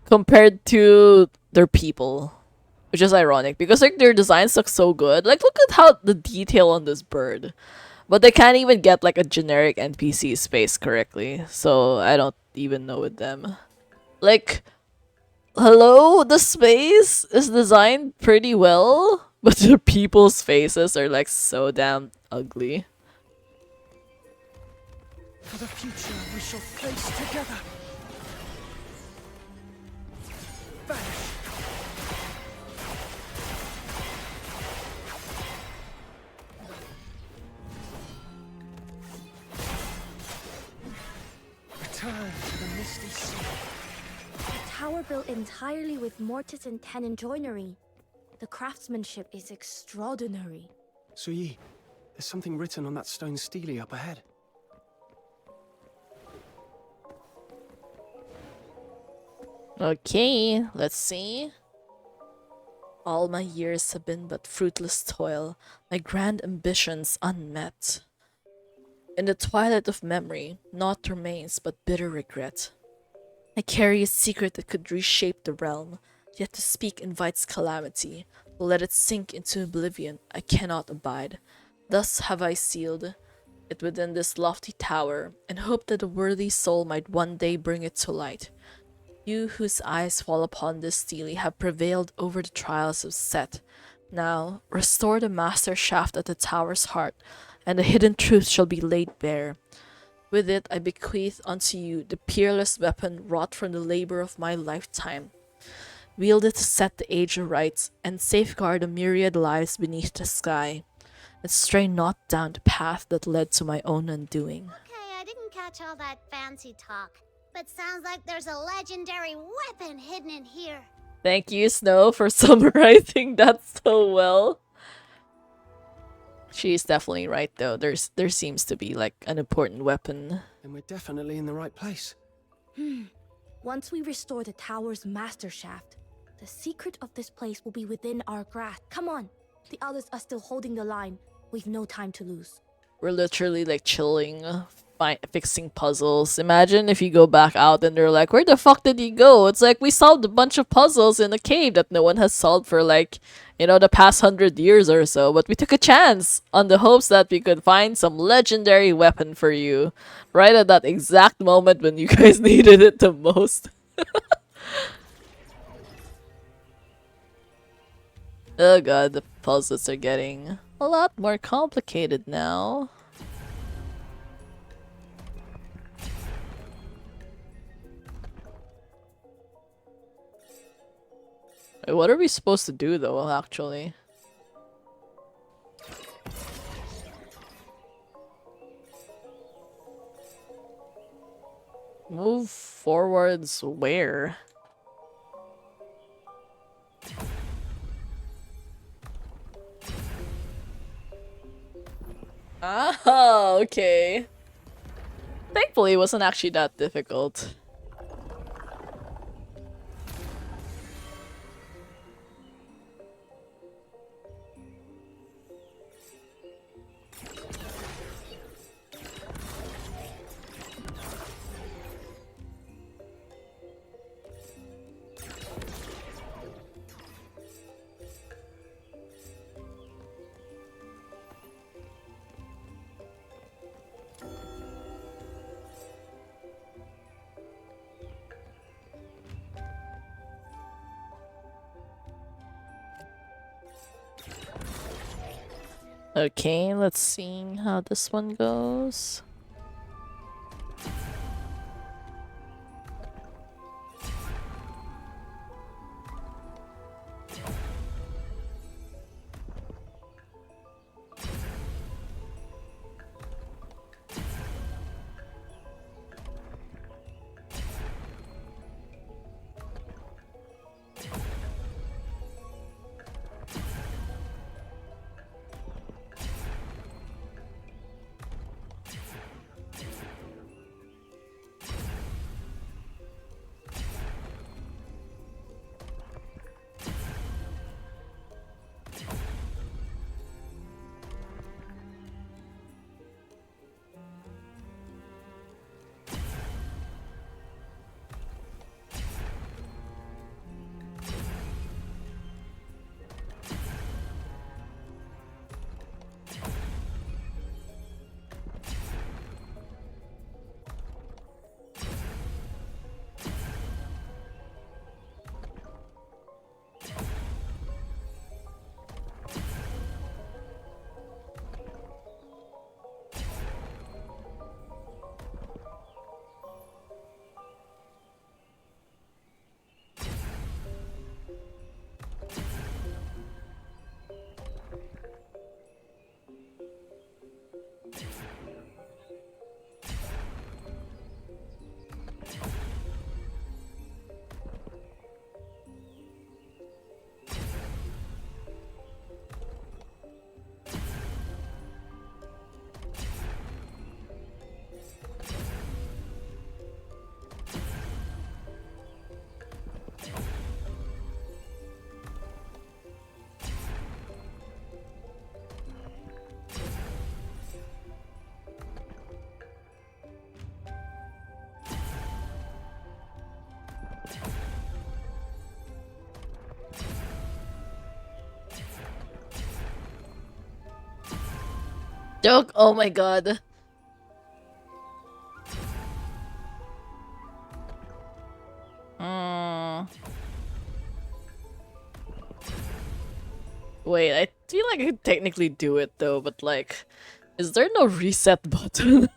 G: compared to their people, which is ironic because like their designs look so good. Like look at how the detail on this bird, but they can't even get like a generic NPC space correctly, so I don't even know with them. Like, hello, the space is designed pretty well, but the people's faces are like so damn ugly.
K: For the future we shall face together. Vanish. Return to the misty sea.
C: A tower built entirely with mortise and tenon joinery. The craftsmanship is extraordinary.
E: Suyi, there's something written on that stone stele up ahead.
G: Okay, let's see. All my years have been but fruitless toil, my grand ambitions unmet. In the twilight of memory, naught remains but bitter regret. I carry a secret that could reshape the realm, yet to speak invites calamity. Let it sink into oblivion, I cannot abide. Thus have I sealed it within this lofty tower, and hoped that a worthy soul might one day bring it to light. You whose eyes fall upon this stele have prevailed over the trials of Set. Now, restore the master shaft at the tower's heart, and the hidden truth shall be laid bare. With it I bequeath unto you the peerless weapon wrought from the labor of my lifetime. Wield it to set the age aright, and safeguard a myriad lives beneath the sky, and stray not down the path that led to my own undoing.
L: Okay, I didn't catch all that fancy talk, but sounds like there's a legendary weapon hidden in here.
G: Thank you, Snow, for summarizing that so well. She's definitely right, though. There seems to be like an important weapon.
E: And we're definitely in the right place.
C: Once we restore the tower's master shaft, the secret of this place will be within our grasp. Come on, the others are still holding the line. We've no time to lose.
G: We're literally like chilling, fixing puzzles. Imagine if you go back out and they're like, where the fuck did you go? It's like, we solved a bunch of puzzles in a cave that no one has solved for like, you know, the past 100 years or so. But we took a chance on the hopes that we could find some legendary weapon for you. Right at that exact moment when you guys needed it the most. Oh god, the puzzles are getting a lot more complicated now. Wait, what are we supposed to do though, actually? Move forwards where? Ah, okay. Thankfully, it wasn't actually that difficult. Okay, let's see how this one goes. Joke. Oh my god. Wait, I feel like I could technically do it though, but like, is there no reset button?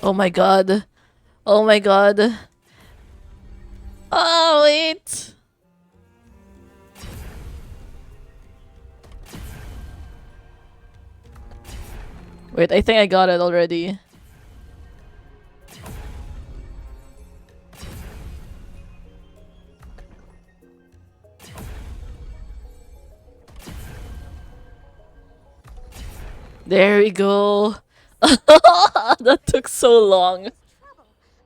G: Oh my god. Oh my god. Oh, wait. Wait, I think I got it already. There we go. That took so long.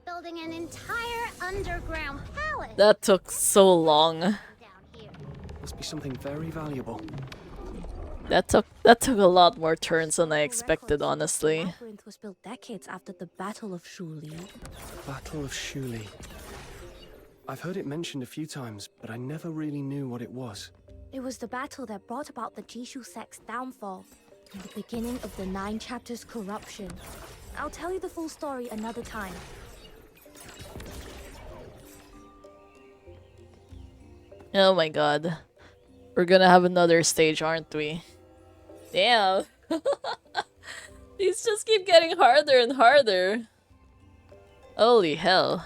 L: Building an entire underground palace
G: That took so long.
L: down here.
K: Must be something very valuable.
G: That took a lot more turns than I expected, honestly.
C: The labyrinth was built decades after the Battle of Shuli.
K: Battle of Shuli. I've heard it mentioned a few times, but I never really knew what it was.
C: It was the battle that brought about the Jishu sect's downfall and the beginning of the 9 chapters corruption. I'll tell you the full story another time.
G: Oh my god. We're gonna have another stage, aren't we? Damn. These just keep getting harder and harder. Holy hell.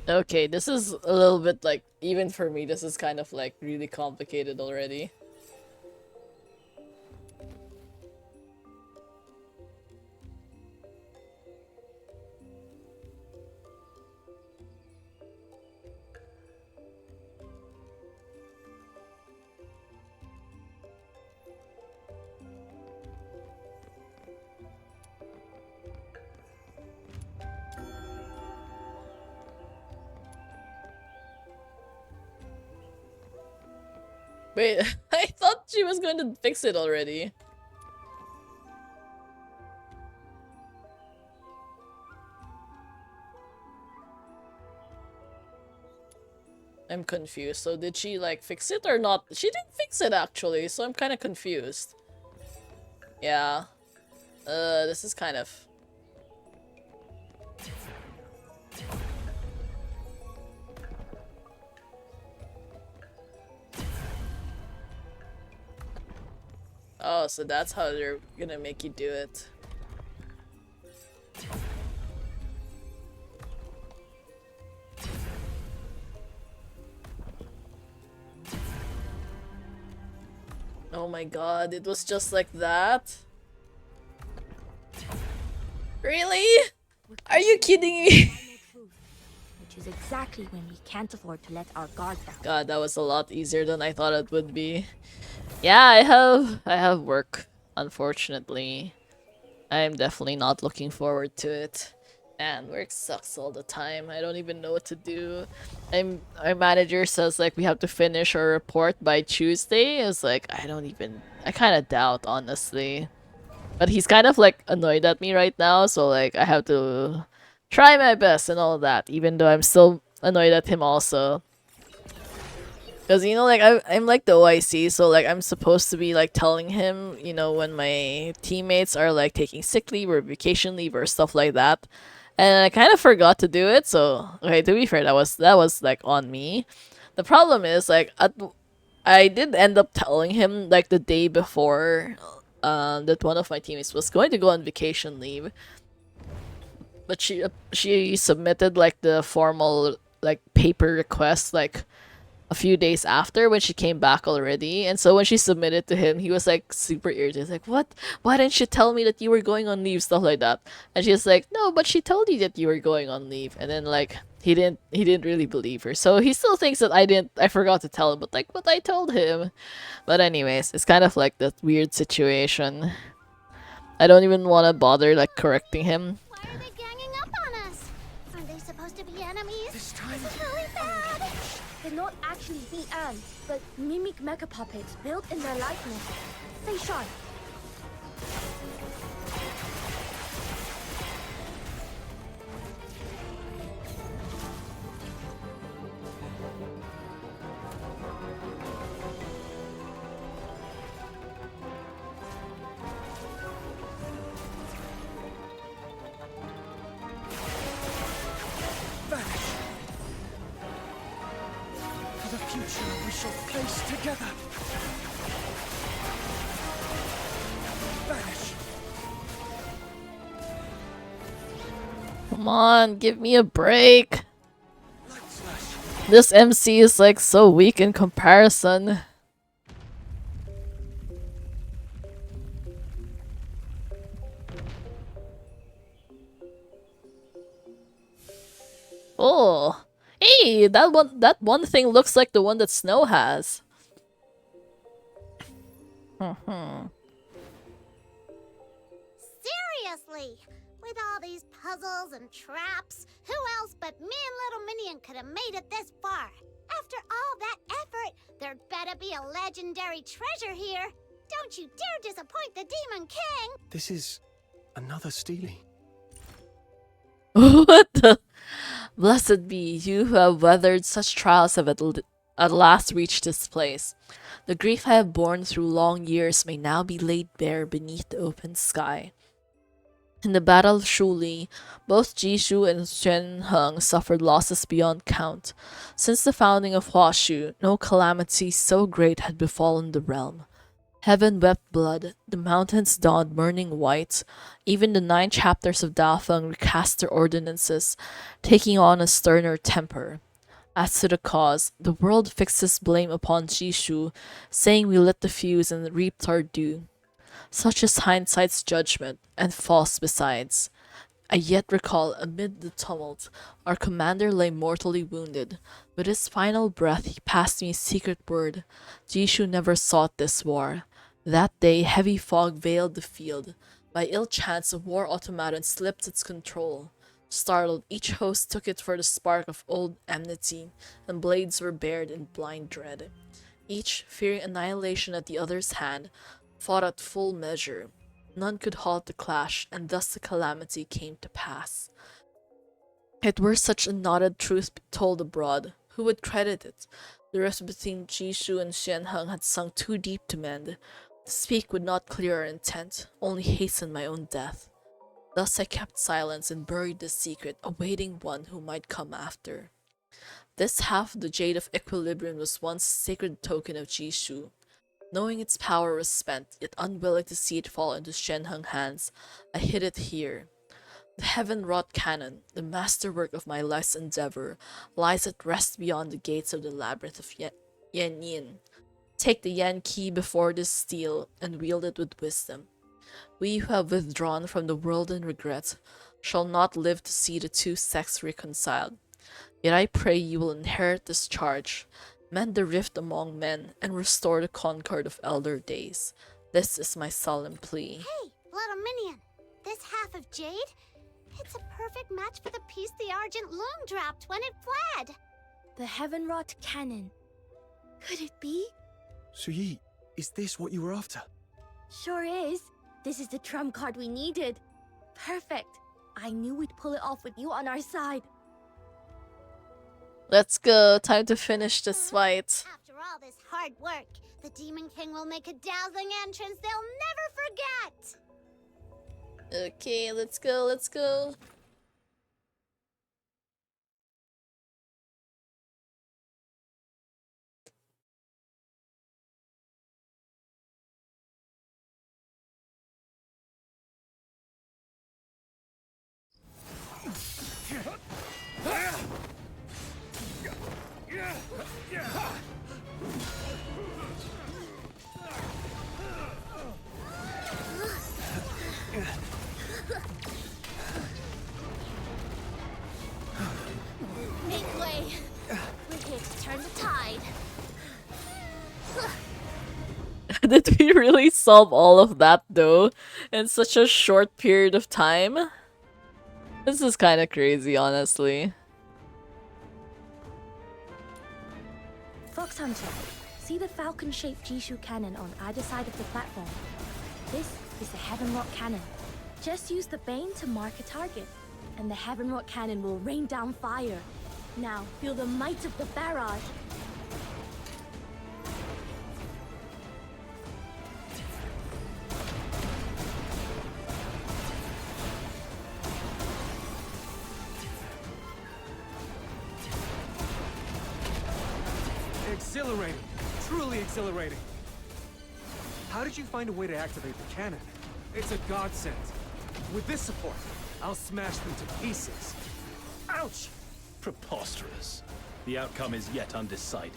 G: Okay, this is a little bit like, even for me, this is kind of like really complicated already. Wait, I thought she was going to fix it already. I'm confused. So did she like fix it or not? She didn't fix it actually, so I'm kind of confused. Yeah. This is kind of... Oh, so that's how they're gonna make you do it. Oh my god, it was just like that? Really? Are you kidding me?
C: Which is exactly when we can't afford to let our guard down.
G: God, that was a lot easier than I thought it would be. Yeah, I have work, unfortunately. I am definitely not looking forward to it. And work sucks all the time. I don't even know what to do. Our manager says like we have to finish our report by Tuesday. It's like I kind of doubt, honestly. But he's kind of like annoyed at me right now, so like I have to try my best and all that, even though I'm still annoyed at him also. Because, you know, like, I'm like the OIC, so, like, I'm supposed to be, like, telling him, you know, when my teammates are, like, taking sick leave or vacation leave or stuff like that. And I kind of forgot to do it, so, okay, to be fair, that was, like, on me. The problem is, like, I did end up telling him, like, the day before, that one of my teammates was going to go on vacation leave. But she submitted, like, the formal, like, paper request, like, a few days after when she came back already. And so when she submitted to him, he was like super irritated. Like, what? Why didn't you tell me that you were going on leave? Stuff like that. And she's like, no, but she told you that you were going on leave. And then like he didn't really believe her. So he still thinks that I forgot to tell him, but I told him. But anyways, it's kind of like that weird situation. I don't even want to bother like correcting him.
L: Why are they ganging up on us? Aren't they supposed to be enemies? This is really bad.
C: They're not actually the ants, but mimic mecha puppets built in their likeness. Stay sharp.
K: For the future we shall face together. Vanish.
G: Come on, give me a break. This MC is like so weak in comparison. Oh, hey, that one thing looks like the one that Snow has.
L: Seriously! With all these puzzles and traps, who else but me and Little Minion could have made it this far? After all that effort, there'd better be a legendary treasure here. Don't you dare disappoint the Demon King!
K: This is another Steely.
G: What the? Blessed be you who have weathered such trials have at last reached this place. The grief I have borne through long years may now be laid bare beneath the open sky. In the Battle of Shuli, both Jishu and Xuanheng suffered losses beyond count. Since the founding of Huashu, no calamity so great had befallen the realm. Heaven wept blood, the mountains dawned burning white, even the 9 chapters of Dafeng recast their ordinances, taking on a sterner temper. As to the cause, the world fixes blame upon Jishu, saying we lit the fuse and reaped our due. Such is hindsight's judgment, and false besides. I yet recall, amid the tumult, our commander lay mortally wounded. With his final breath, he passed me a secret word. Jishu never sought this war. That day, heavy fog veiled the field. By ill chance, a war automaton slipped its control. Startled, each host took it for the spark of old enmity, and blades were bared in blind dread. Each, fearing annihilation at the other's hand, fought at full measure. None could halt the clash, and thus the calamity came to pass. It were such a knotted truth told abroad. Who would credit it? The rift between Jishu and Xianheng had sunk too deep to mend. To speak would not clear our intent, only hasten my own death. Thus I kept silence and buried the secret, awaiting one who might come after. This half of the Jade of Equilibrium was once a sacred token of Jishu. Knowing its power was spent, yet unwilling to see it fall into Xianheng hands, I hid it here. The heaven-wrought cannon, the masterwork of my life's endeavor, lies at rest beyond the gates of the labyrinth of Yanyin. Take the Yan key before this steel and wield it with wisdom. We who have withdrawn from the world in regret shall not live to see the two sects reconciled. Yet I pray you will inherit this charge, mend the rift among men, and restore the concord of elder days. This is my solemn plea.
L: Hey, little minion, this half of jade? It's a perfect match for the piece the Argent Loom dropped when it fled.
C: The Heavenwrought Cannon. Could it be?
K: Suyi, is this what you were after?
C: Sure is. This is the trump card we needed. Perfect. I knew we'd pull it off with you on our side.
G: Let's go. Time to finish this fight.
L: After all this hard work, the Demon King will make a dazzling entrance they'll never forget.
G: Okay, let's go, let's go.
C: Make way. We're here to turn the tide.
G: Did we really solve all of that though in such a short period of time? This is kind of crazy, honestly.
C: Fox Hunter, see the falcon-shaped Jishu cannon on either side of the platform. This is the Heavenwrought Cannon. Just use the Bane to mark a target, and the Heavenwrought Cannon will rain down fire. Now, feel the might of the barrage.
E: Exhilarating. Truly exhilarating. How did you find a way to activate the cannon? It's a godsend. With this support, I'll smash them to pieces. Ouch!
D: Preposterous. The outcome is yet undecided.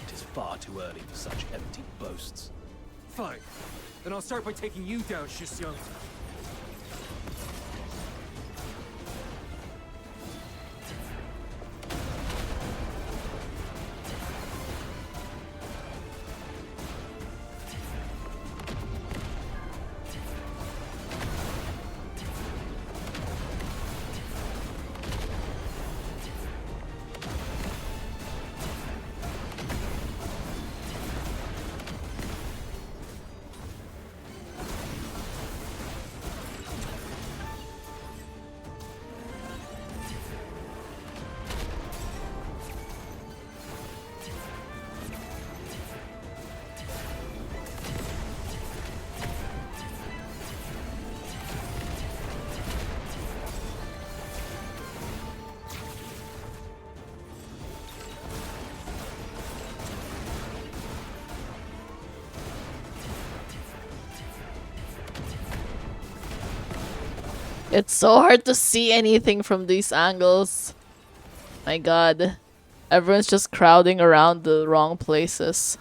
D: It is far too early for such empty boasts.
E: Fine. Then I'll start by taking you down, Shisyung.
G: It's so hard to see anything from these angles. My god. Everyone's just crowding around the wrong places.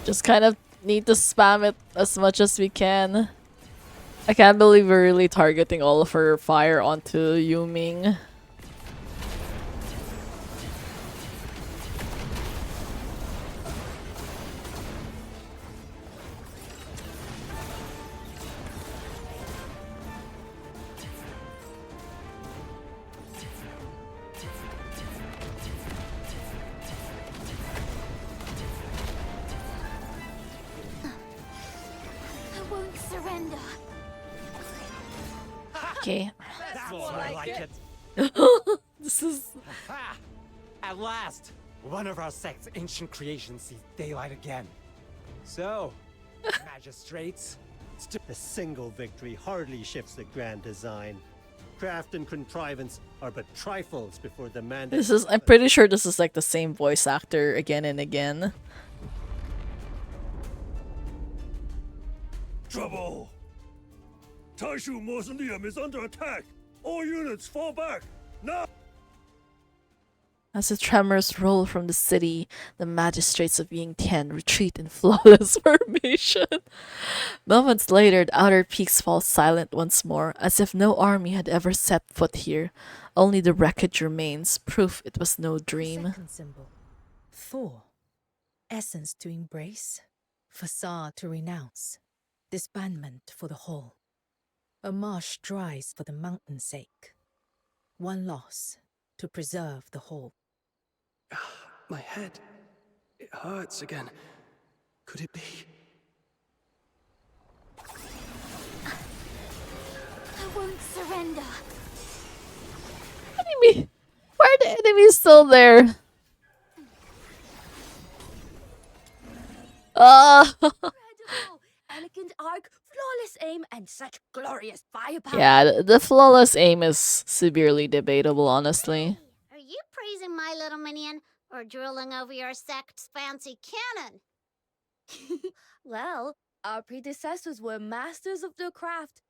G: Just kind of need to spam it as much as we can. I can't believe we're really targeting all of our fire onto Yuming.
L: I won't surrender.
G: Okay.
I: That's more like it.
G: This is
I: At last, one of our sect's ancient creations sees daylight again. So, magistrates,
M: A single victory hardly shifts the grand design. Craft and contrivance are but trifles before the mandate.
G: This is, I'm pretty sure this is like the same voice actor again and again.
N: Trouble! Taishu Mausoleum is under attack! All units fall back! Now!
G: As the tremors roll from the city, the magistrates of Yingtian retreat in flawless formation. Moments later, the outer peaks fall silent once more, as if no army had ever set foot here. Only the wreckage remains, proof it was no dream.
O: Second symbol. Thor. Essence to embrace, facade to renounce, disbandment for the whole. A marsh dries for the mountain's sake. One loss to preserve the whole.
K: My head. It hurts again. Could it be?
C: I won't surrender.
G: What do you mean? Why are the enemies still there?
C: Incredible! Elegant arc, flawless aim, and such glorious firepower.
G: Yeah, the flawless aim is severely debatable, honestly.
L: Are you praising my little minion or drooling over your sect's fancy cannon?
C: Well, our predecessors were masters of their craft.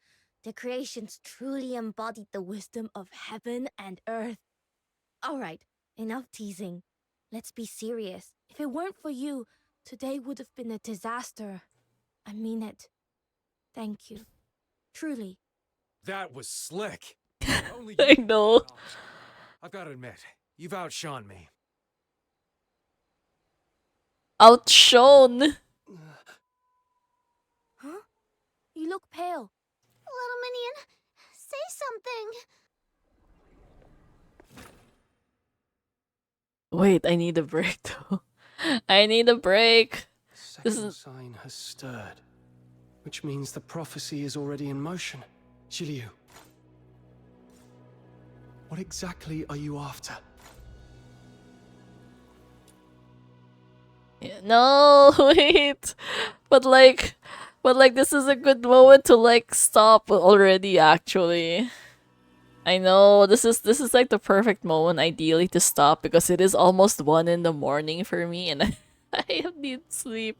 C: Their creations truly embodied the wisdom of heaven and earth. Alright, enough teasing. Let's be serious. If it weren't for you, today would have been a disaster. I mean it. Thank you. Truly.
E: That was slick. Only
G: I
E: you-
G: know.
E: I've got to admit, you've outshone me.
G: Outshone.
C: Huh? You look pale.
L: Little minion, say something.
G: Wait, I need a break though. I need a break. This
K: Second
G: is
K: sign has stirred, which means the prophecy is already in motion. Shiliu, what exactly are you after?
G: no, wait. But like this is a good moment to like stop already actually. I know this is like the perfect moment ideally to stop because it is almost 1 in the morning for me and I need sleep.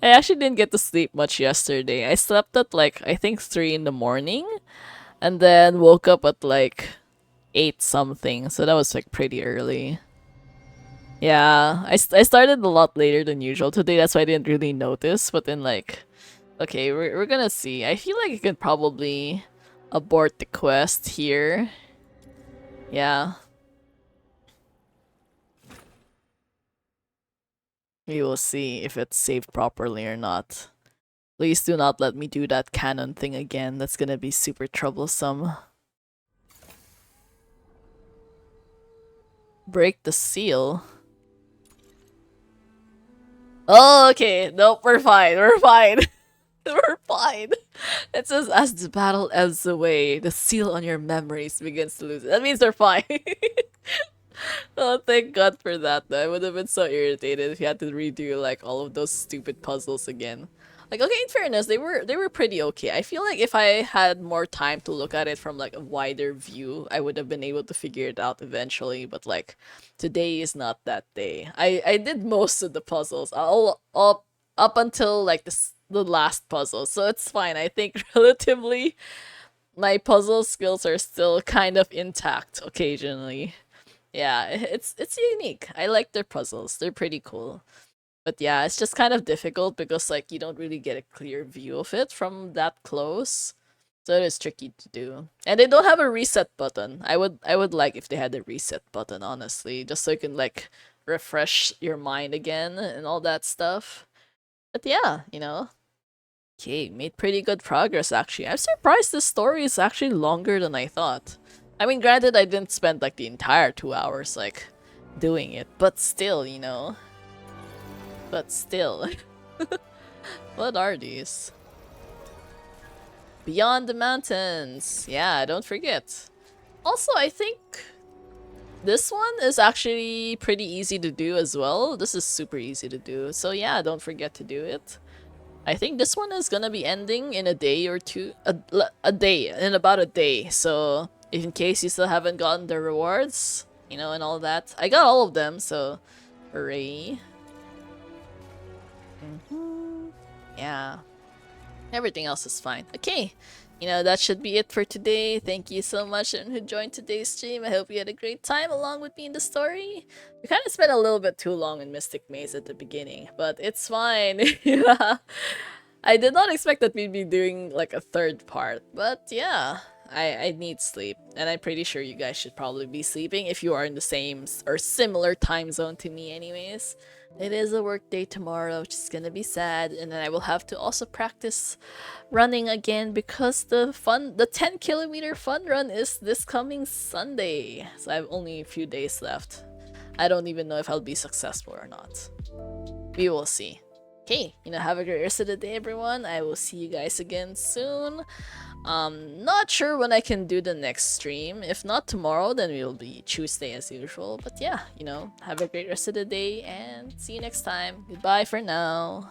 G: I actually didn't get to sleep much yesterday. I slept at like I think 3 in the morning and then woke up at like 8 something. So that was like pretty early. Yeah, I started a lot later than usual today. That's why I didn't really notice. But then like, okay, we're gonna see. I feel like I could probably abort the quest here. Yeah. We will see if it's saved properly or not. Please do not let me do that cannon thing again. That's gonna be super troublesome. Break the seal. Oh, okay. Nope, we're fine. We're fine. We're fine. It says, as the battle ebbs away, the seal on your memories begins to lose. That means we're fine. Oh, thank God for that, though. I would have been so irritated if you had to redo, like, all of those stupid puzzles again. Like, okay, in fairness, they were pretty okay. I feel like if I had more time to look at it from, like, a wider view, I would have been able to figure it out eventually. But, like, today is not that day. I did most of the puzzles. All up until, like, the last puzzle. So it's fine. I think, relatively, my puzzle skills are still kind of intact occasionally. Yeah, it's unique. I like their puzzles. They're pretty cool. But yeah, it's just kind of difficult because like you don't really get a clear view of it from that close. So it is tricky to do. And they don't have a reset button. I would like if they had a reset button, honestly, just so you can like refresh your mind again and all that stuff. But yeah, you know. Okay, made pretty good progress actually. I'm surprised this story is actually longer than I thought. I mean, granted, I didn't spend like the entire 2 hours like doing it, but still, you know. But still. What are these? Beyond the mountains. Yeah, don't forget. Also, I think this one is actually pretty easy to do as well. This is super easy to do. So yeah, don't forget to do it. I think this one is gonna be ending in a day or two. A day, in about a day. So in case you still haven't gotten the rewards, you know, and all that. I got all of them, so hooray. Yeah. Everything else is fine. Okay. You know, that should be it for today. Thank you so much everyone who joined today's stream. I hope you had a great time along with me in the story. We kind of spent a little bit too long in Mystic Maze at the beginning, but it's fine. Yeah. I did not expect that we'd be doing like a third part, but yeah. I need sleep, and I'm pretty sure you guys should probably be sleeping if you are in the same or similar time zone to me anyways. It is a work day tomorrow, which is gonna be sad, and then I will have to also practice running again because the 10-kilometer fun run is this coming Sunday. So I have only a few days left. I don't even know if I'll be successful or not. We will see. Okay, you know, have a great rest of the day, everyone. I will see you guys again soon. Not sure when I can do the next stream. If not tomorrow, then it will be Tuesday as usual. But yeah, you know, have a great rest of the day and see you next time. Goodbye for now.